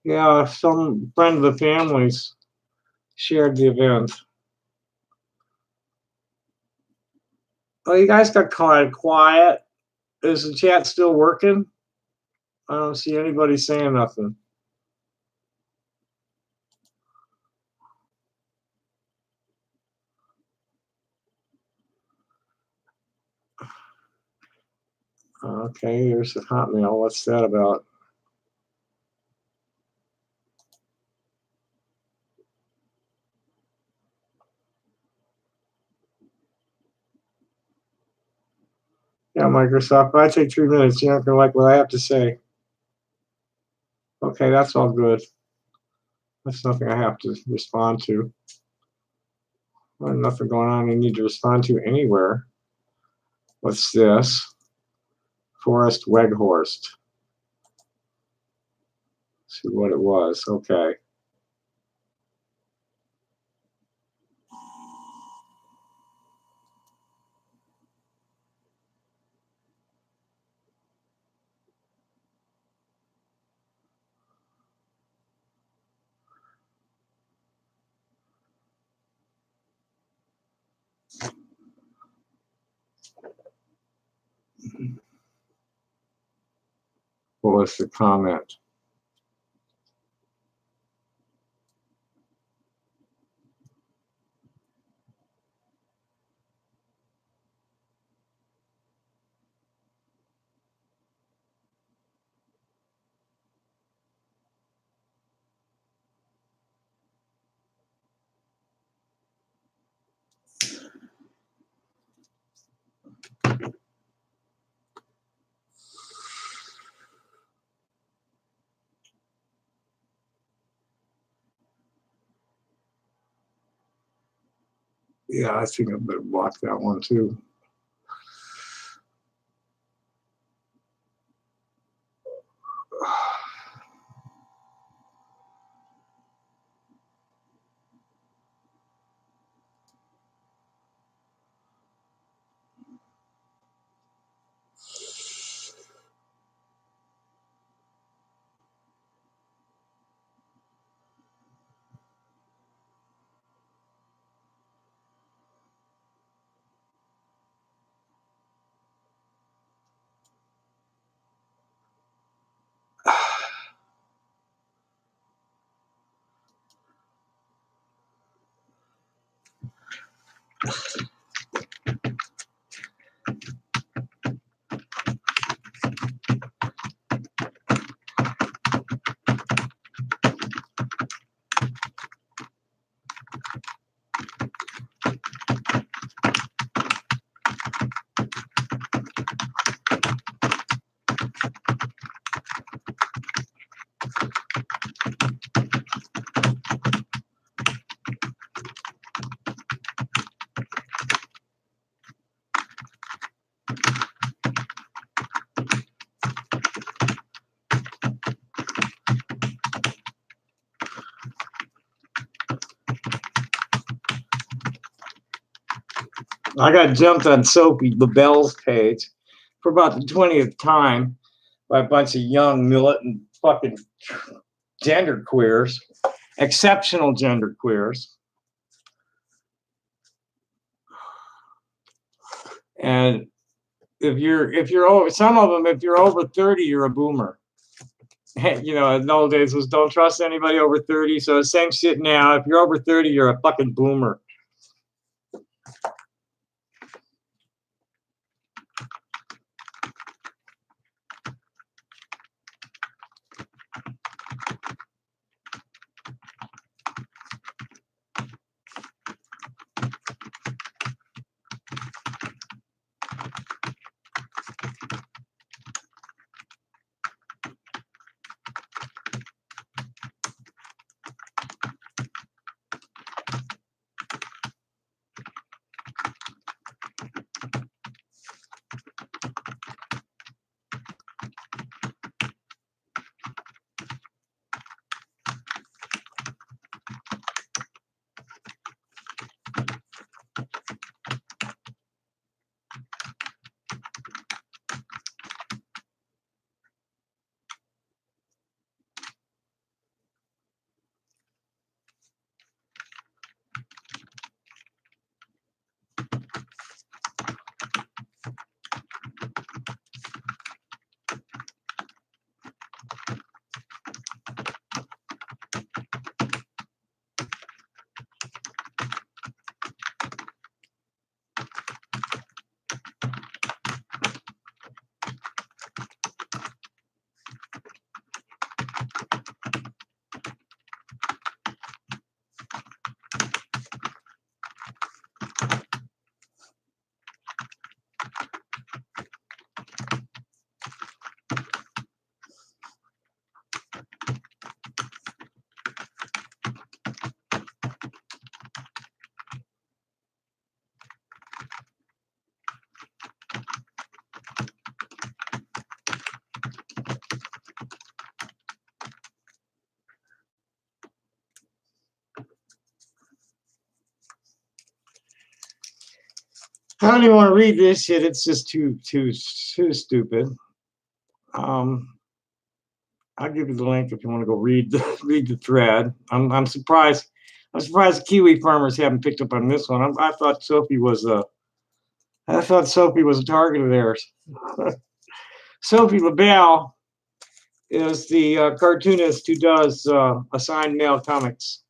Yeah, some friend of the family's shared the event. Oh, you guys got kind of quiet. Is the chat still working? I don't see anybody saying nothing. Okay, here's the Hotmail. What's that about? Yeah, Microsoft. If I take 3 minutes, you're not going to like what I have to say. Okay, that's all good. That's nothing I have to respond to. Well, nothing going on I need to respond to anywhere. What's this? Forest Weghorst. See what it was. Okay. What was the comment? Yeah, I think I better block that one too. I got jumped on Sophie LaBelle's page for about the 20th time by a bunch of young militant fucking gender queers, exceptional gender queers. And if you're over, some of them, if you're over 30, you're a boomer. You know, in the old days was don't trust anybody over 30. So the same shit now. If you're over 30, you're a fucking boomer. I don't even want to read this shit. It's just too stupid. I'll give you the link if you want to go read the thread. I'm surprised. I'm surprised Kiwi Farmers haven't picked up on this one. I thought Sophie was a target of theirs. Sophie LaBelle is the cartoonist who does Assigned Male comics,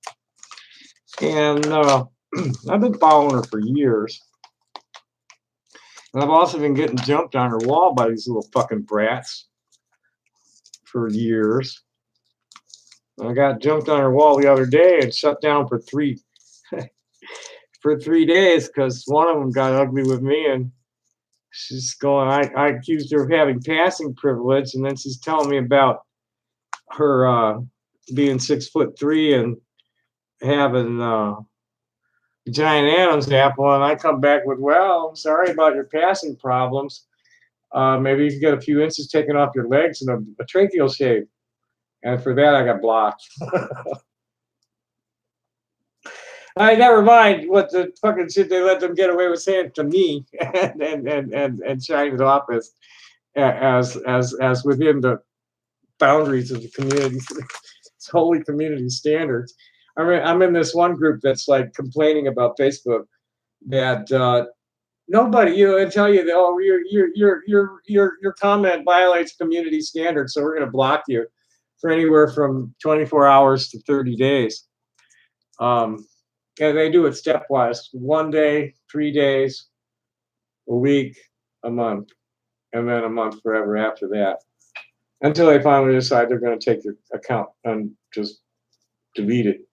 and I've been following her for years. And I've also been getting jumped on her wall by these little fucking brats for years. I got jumped on her wall the other day and shut down for 3 days because one of them got ugly with me, and she's going. I accused her of having passing privilege, and then she's telling me about her being 6'3" and having giant Adam's apple, and I come back with, well, I'm sorry about your passing problems. Maybe you can get a few inches taken off your legs and a tracheal shave. And for that, I got blocked. I never mind what the fucking shit they let them get away with saying to me, and shining it off as within the boundaries of the community. It's holy community standards. I'm in this one group that's like complaining about Facebook that nobody, and tell you that, oh, your comment violates community standards, so we're going to block you for anywhere from 24 hours to 30 days. And they do it stepwise: 1 day, 3 days, a week, a month, and then a month forever after that, until they finally decide they're going to take your account and just delete it.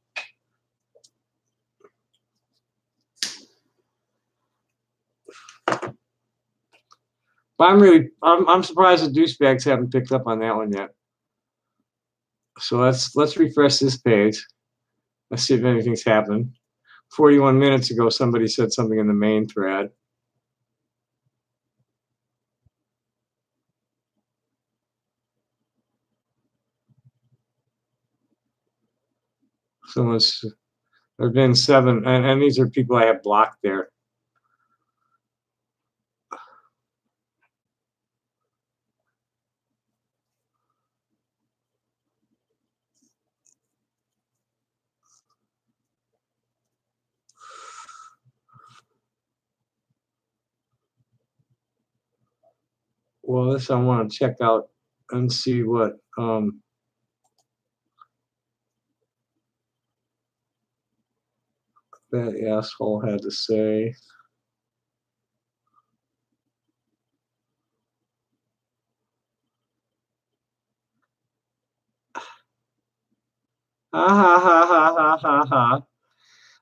But I'm surprised the douchebags haven't picked up on that one yet. So let's refresh this page. Let's see if anything's happened. 41 minutes ago, somebody said something in the main thread. There've been 7, and these are people I have blocked there. Well, this I want to check out and see what that asshole had to say. Ha ha ha ha ha ha ha.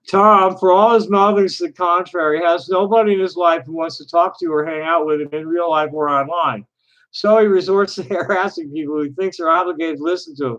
Tom, for all his mouthings to the contrary, has nobody in his life who wants to talk to or hang out with him in real life or online. So he resorts to harassing people he thinks are obligated to listen to him: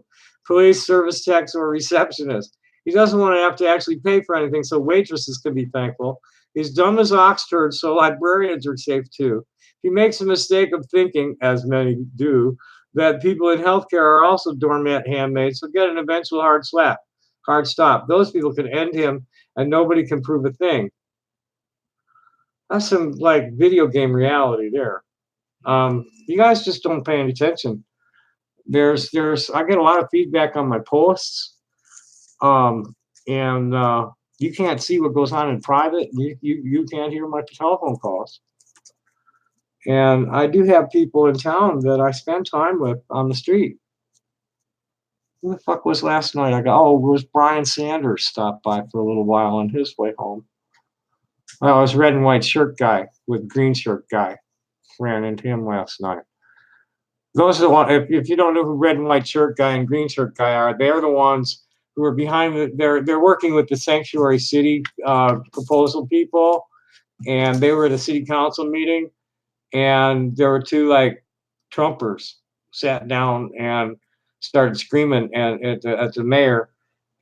police, service techs, or receptionists. He doesn't want to have to actually pay for anything, so waitresses can be thankful. He's dumb as ox turds, so librarians are safe too. He makes a mistake of thinking, as many do, that people in healthcare are also doormat handmaids, so get an eventual hard stop. Those people can end him, and nobody can prove a thing. That's some like video game reality there. You guys just don't pay any attention. I get a lot of feedback on my posts, and you can't see what goes on in private. You can't hear my telephone calls. And I do have people in town that I spend time with on the street. Who the fuck was last night? It was Brian Sanders stopped by for a little while on his way home. Well, it was red and white shirt guy with green shirt guy. Ran into him last night. Those are the ones, if you don't know who red and white shirt guy and green shirt guy are, they're the ones who are behind they're working with the Sanctuary City proposal people, and they were at a city council meeting, and there were 2 like Trumpers sat down and started screaming at the mayor,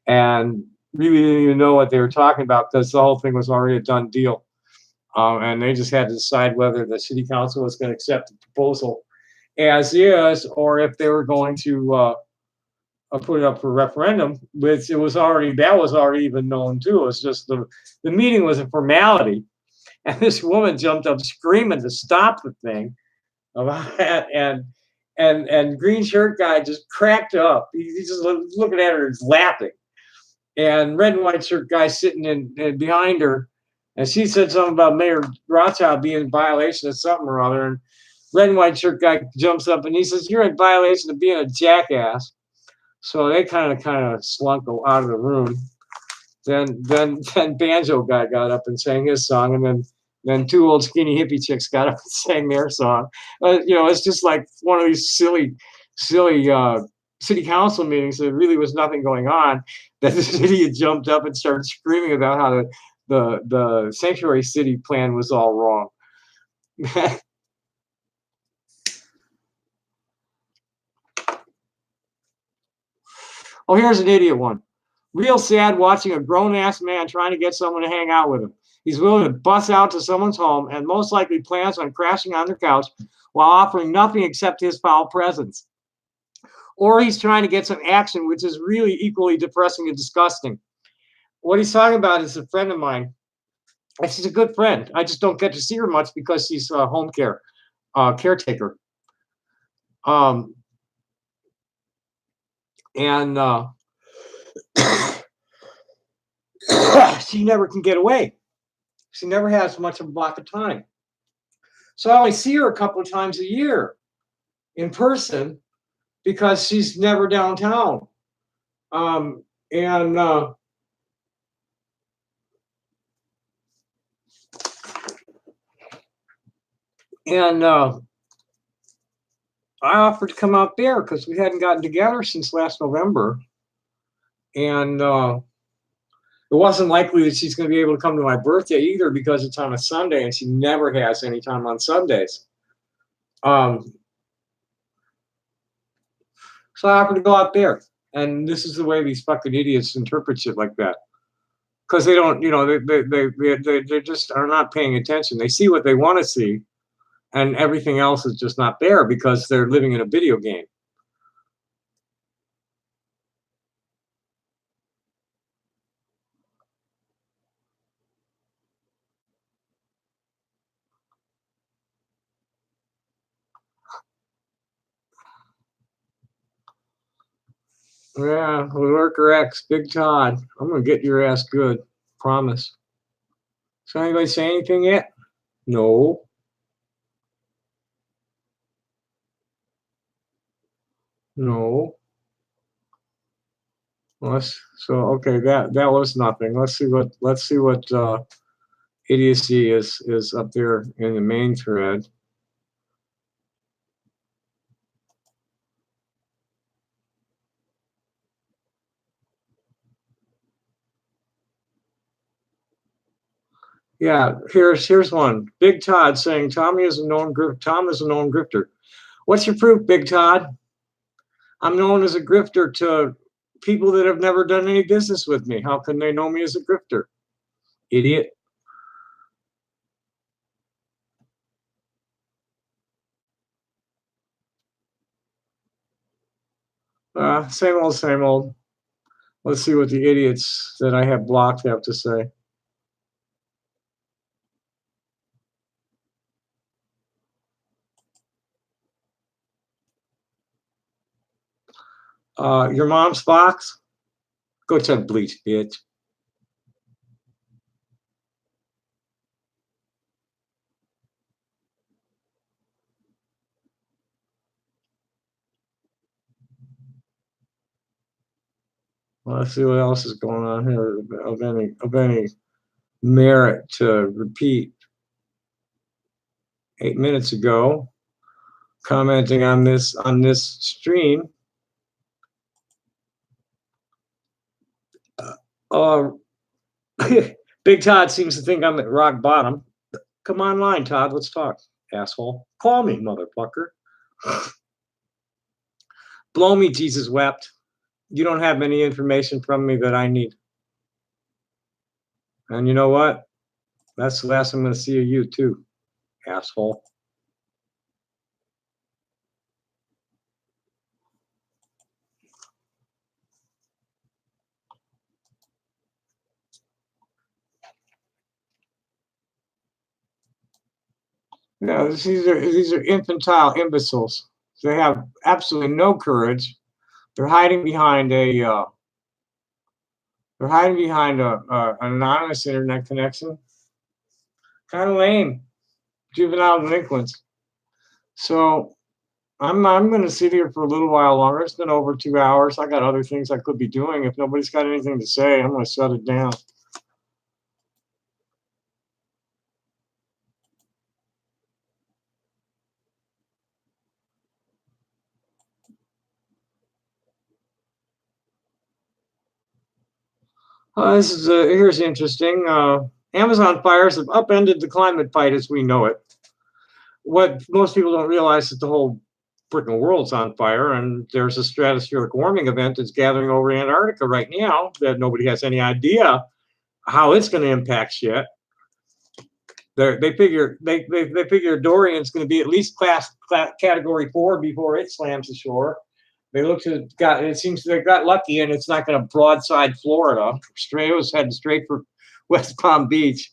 and really didn't even know what they were talking about because the whole thing was already a done deal. And they just had to decide whether the city council was going to accept the proposal as is, or if they were going to put it up for referendum, which that was already even known too. It was just the meeting was a formality, And this woman jumped up screaming to stop the thing about that, and green shirt guy just cracked up. He's just looking at her and laughing. And red and white shirt guy sitting in behind her, and she said something about Mayor Rothschild being in violation of something or other. And red and white shirt guy jumps up and he says, "You're in violation of being a jackass." So they kind of slunk out of the room. Then banjo guy got up and sang his song, and then two old skinny hippie chicks got up and sang their song. It's just like one of these silly city council meetings. There really was nothing going on. That this idiot jumped up and started screaming about how the sanctuary city plan was all wrong. Oh, here's an idiot one. Real sad watching a grown-ass man trying to get someone to hang out with him. He's willing to bust out to someone's home and most likely plans on crashing on their couch while offering nothing except his foul presence. Or he's trying to get some action, which is really equally depressing and disgusting. What he's talking about is a friend of mine. And she's a good friend. I just don't get to see her much because she's a home caretaker. And she never can get away. She never has much of a block of time. So I only see her a couple of times a year in person because she's never downtown. And I offered to come out there because we hadn't gotten together since last November. And it wasn't likely that she's going to be able to come to my birthday either because it's on a Sunday and she never has any time on Sundays. So I offered to go out there. And this is the way these fucking idiots interpret shit like that. Because they don't, they just are not paying attention. They see what they want to see. And everything else is just not there because they're living in a video game. Yeah, Lurker X, Big Todd. I'm gonna get your ass good. Promise. So anybody say anything yet? No. No. Okay, that was nothing. Let's see what idiocy is up there in the main thread. Yeah, here's one. Big Todd saying Tom is a known grifter. What's your proof, Big Todd? I'm known as a grifter to people that have never done any business with me. How can they know me as a grifter? Idiot. Same old, same old. Let's see what the idiots that I have blocked have to say. Your mom's box? Go to bleach, bitch. Well, let's see what else is going on here of any merit to repeat. 8 minutes ago, commenting on this stream. Big Todd seems to think I'm at rock bottom. Come online, Todd. Let's talk, asshole. Call me, motherfucker. Blow me, Jesus wept. You don't have any information from me that I need. And you know what? That's the last I'm going to see of you, too, asshole. Yeah, these are infantile imbeciles. They have absolutely no courage. They're hiding behind an anonymous internet connection. Kind of lame, juvenile delinquents. So I'm going to sit here for a little while longer. It's been over 2 hours. I got other things I could be doing. If nobody's got anything to say, I'm going to shut it down. Here's interesting. Amazon fires have upended the climate fight as we know it. What most people don't realize is the whole freaking world's on fire, and there's a stratospheric warming event that's gathering over Antarctica right now that nobody has any idea how it's going to impact shit. They figure Dorian's going to be at least category 4 before it slams ashore. It seems they got lucky, and it's not going to broadside Florida. It was heading straight for West Palm Beach.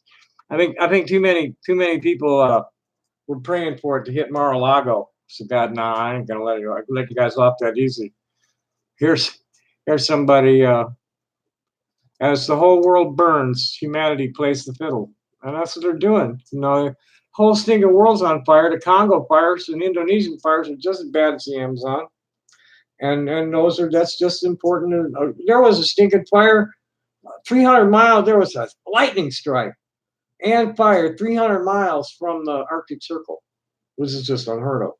I think too many people were praying for it to hit Mar-a-Lago. So God, no, I ain't gonna let you guys off that easy. Here's somebody. As the whole world burns, humanity plays the fiddle, and that's what they're doing. The whole stinking world's on fire. The Congo fires and Indonesian fires are just as bad as the Amazon. And that's just important. There was a stinking fire, 300 miles. There was a lightning strike and fire 300 miles from the Arctic Circle, which is just unheard of.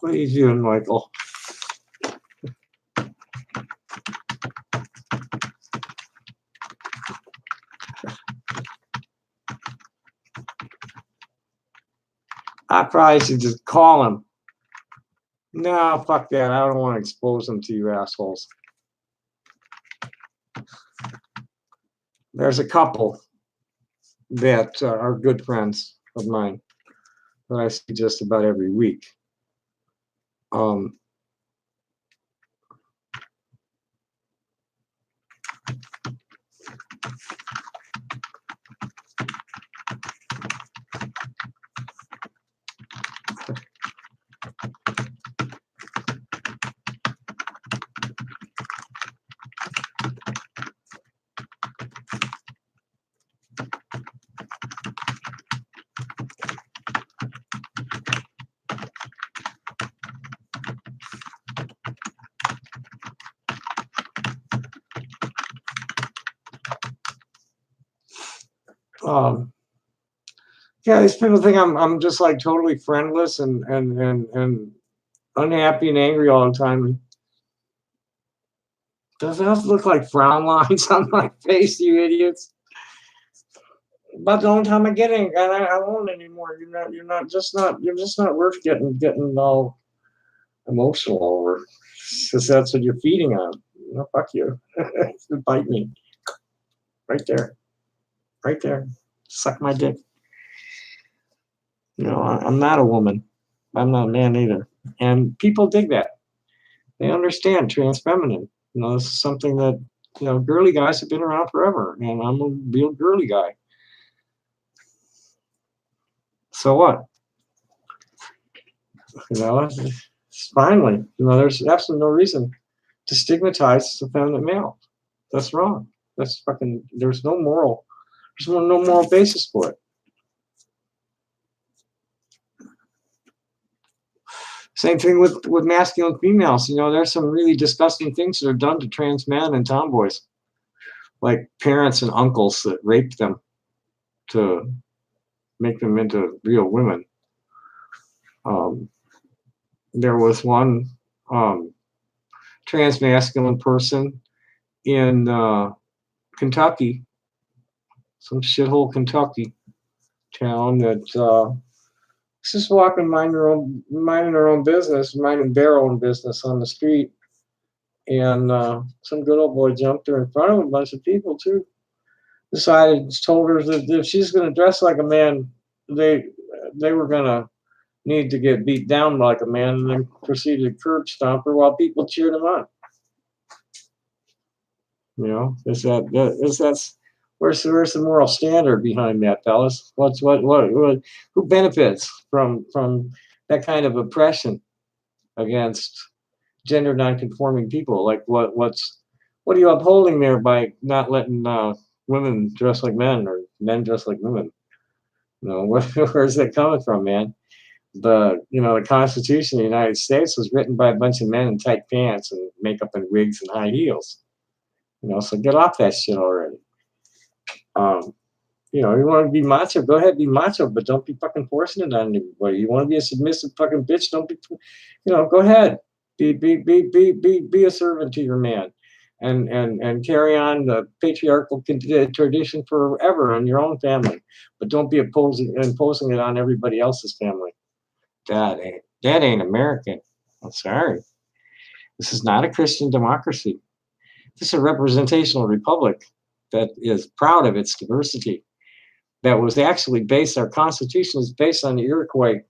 What are you doing, Michael? I probably should just call him. No, fuck that. I don't want to expose them to you assholes. There's a couple that are good friends of mine that I see just about every week. Yeah, these people think I'm just like totally friendless and unhappy and angry all the time. Does it look like frown lines on my face, you idiots? About the only time I get angry, I won't anymore. You're just not worth getting all emotional over, because that's what you're feeding on. Fuck you. Bite me. Right there. Right there. Suck my dick. I'm not a woman. I'm not a man either. And people dig that. They understand trans feminine. This is something that, girly guys have been around forever. And I'm a real girly guy. So what? Finally, there's absolutely no reason to stigmatize the feminine male. That's wrong. That's fucking, there's no moral basis for it. Same thing with masculine females. There's some really disgusting things that are done to trans men and tomboys, like parents and uncles that rape them to make them into real women. There was one trans masculine person in Kentucky, some shithole Kentucky town that just walking, minding their own business, minding their own business on the street, and some good old boy jumped her in front of a bunch of people too. Told her that if she's going to dress like a man they were gonna need to get beat down like a man, and then proceeded to curb stomp her while people cheered him on. You know, that's where's the moral standard behind that, fellas? What who benefits from that kind of oppression against gender nonconforming people? Like what are you upholding there by not letting women dress like men or men dress like women? You know, where's that coming from, man? The Constitution of the United States was written by a bunch of men in tight pants and makeup and wigs and high heels. You know, so get off that shit already. You want to be macho, go ahead, be macho, but don't be fucking forcing it on anybody. You want to be a submissive fucking bitch, don't be, go ahead, be a servant to your man, and carry on the patriarchal tradition forever in your own family, but don't be imposing it on everybody else's family. That ain't American. I'm sorry. This is not a Christian democracy. This is a representational republic that is proud of its diversity. That was actually based, our Constitution is based on the Iroquois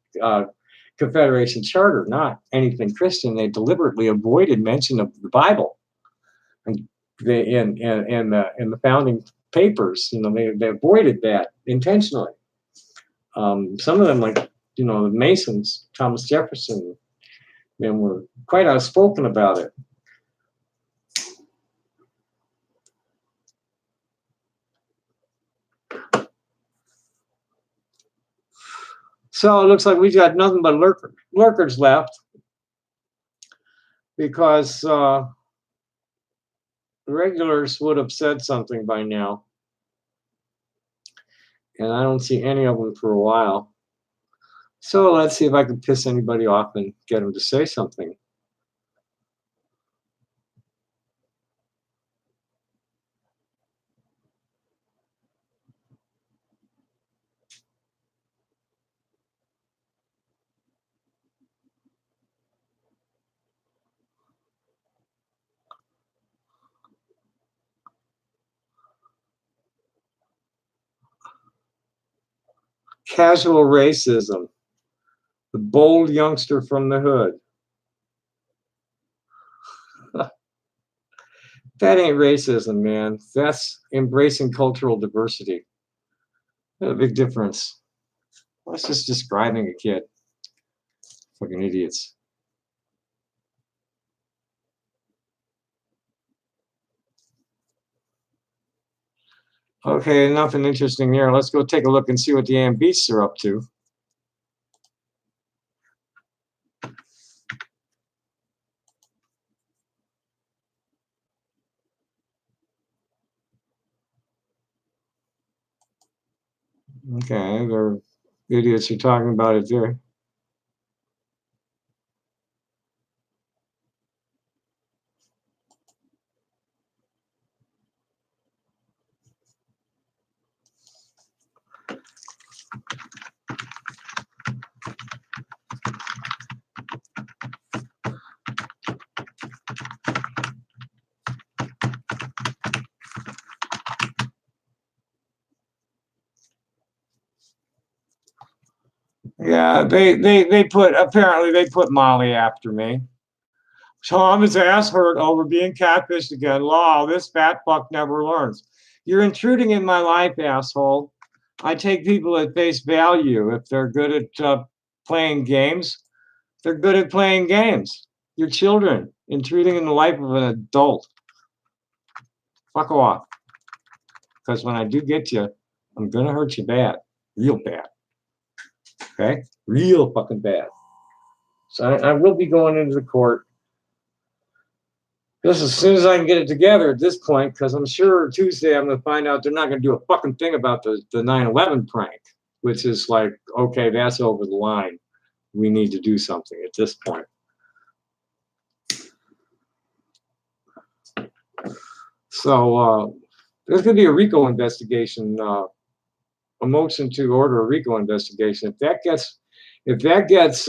Confederation Charter, not anything Christian. They deliberately avoided mention of the Bible, and in the founding papers, they avoided that intentionally. Some of them, like the Masons, Thomas Jefferson, were quite outspoken about it. So it looks like we've got nothing but lurkers left, because the regulars would have said something by now, and I don't see any of them for a while. So let's see if I can piss anybody off and get them to say something. Casual racism. The bold youngster from the hood. That ain't racism, man. That's embracing cultural diversity. That's a big difference. That's just describing a kid. Fucking idiots. Okay, nothing interesting here. Let's go take a look and see what the beasts are up to. Okay, the idiots are talking about it there. Yeah, they put Molly after me. Tom his ass hurt over being catfished again. Law, this fat fuck never learns. You're intruding in my life, asshole. I take people at face value if they're good at playing games. They're good at playing games. You're children intruding in the life of an adult. Fuck off. Because when I do get you, I'm gonna hurt you bad, real bad. Okay, real fucking bad. So I will be going into the court just as soon as I can get it together at this point, because I'm sure Tuesday I'm going to find out they're not going to do a fucking thing about the 9/11 prank, which is like, okay, that's over the line. We need to do something at this point. So there's going to be a RICO investigation, a motion to order a RICO investigation. If that gets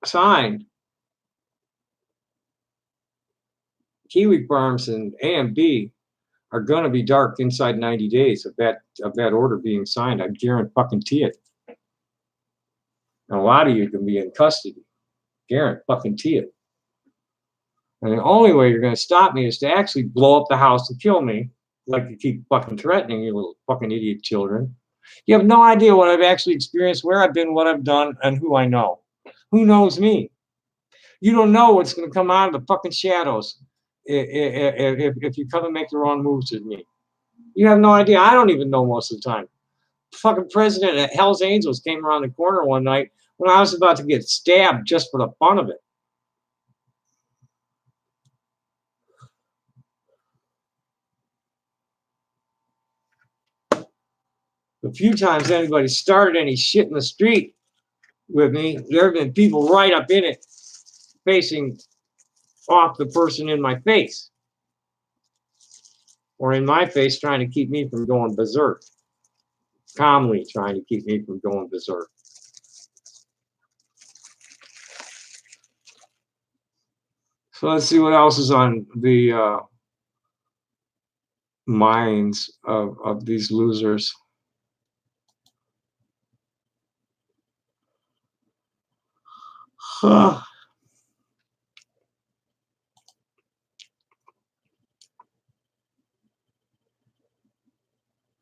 signed, Kiwi Farms and A&B are going to be dark inside 90 days of that order being signed. I guarantee it. And a lot of you can be in custody. Guarantee it. And the only way you're going to stop me is to actually blow up the house and kill me, like you keep fucking threatening, you little fucking idiot children. You have no idea what I've actually experienced, where I've been, what I've done, and who I know. Who knows me? You don't know what's going to come out of the fucking shadows if you come and make the wrong moves with me. You have no idea. I don't even know most of the time. The fucking president at Hell's Angels came around the corner one night when I was about to get stabbed just for the fun of it. The few times anybody started any shit in the street with me, there have been people right up in it facing off the person in my face. Or in my face trying to keep me from going berserk. Calmly trying to keep me from going berserk. So let's see what else is on the minds of these losers.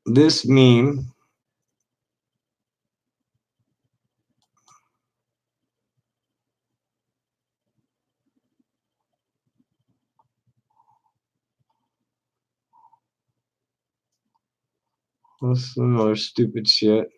This meme this is some other stupid shit.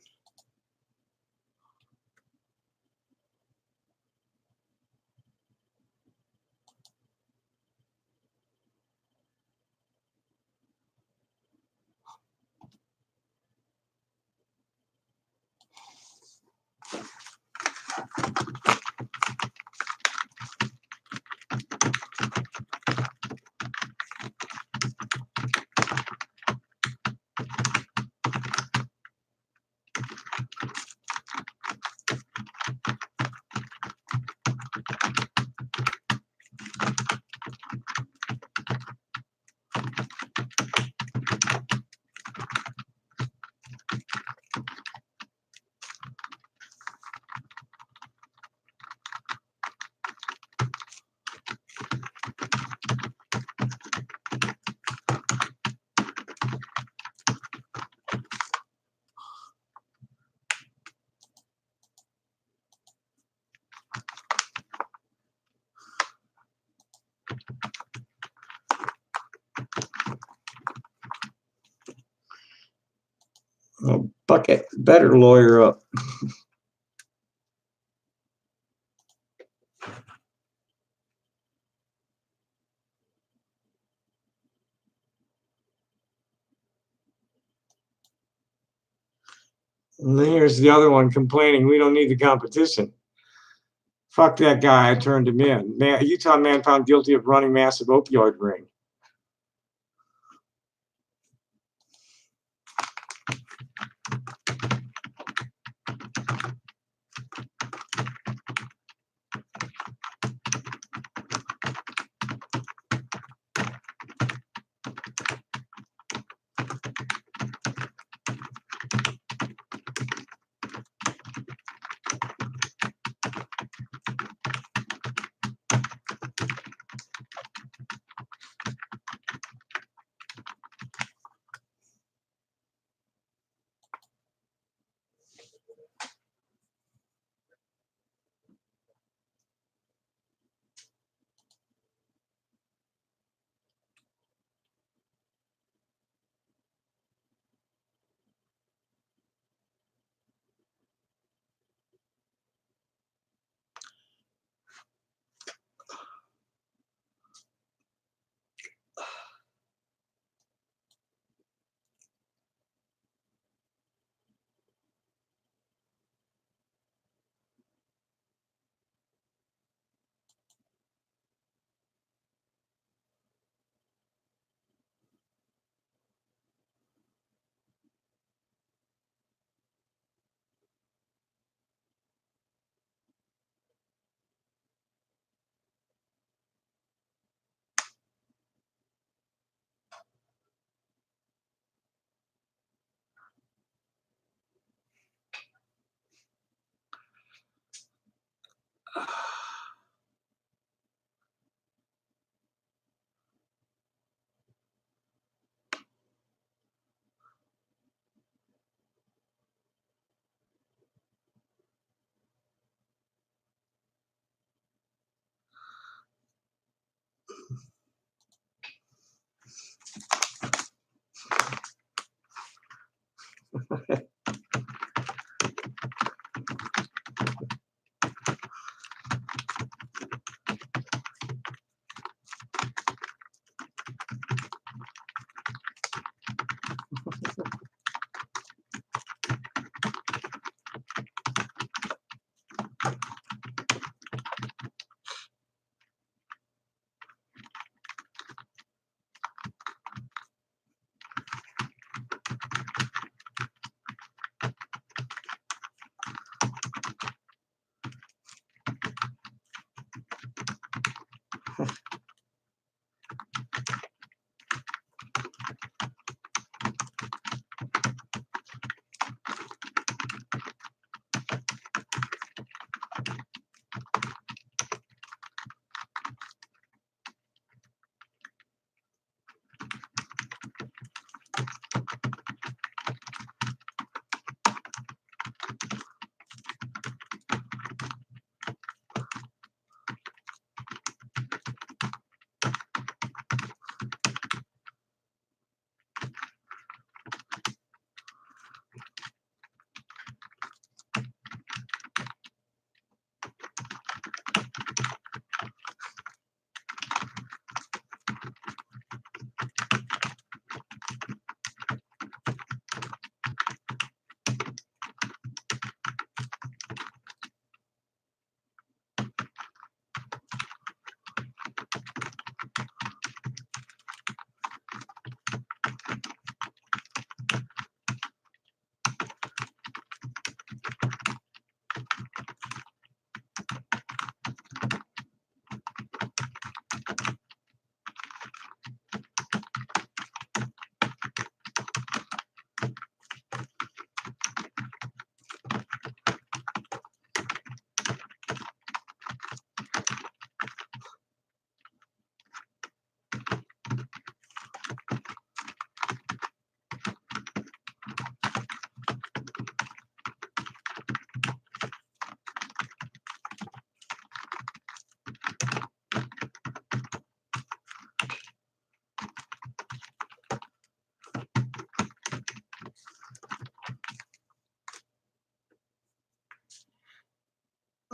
Oh, bucket, better lawyer up. And then here's the other one complaining we don't need the competition. Fuck that guy, I turned him in. Utah man found guilty of running massive opioid ring.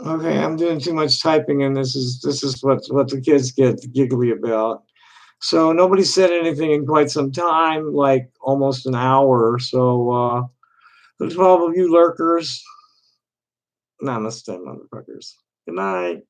Okay, I'm doing too much typing, and this is what the kids get giggly about. So nobody said anything in quite some time, like almost an hour. So the 12 of you lurkers, namaste, motherfuckers. Good night.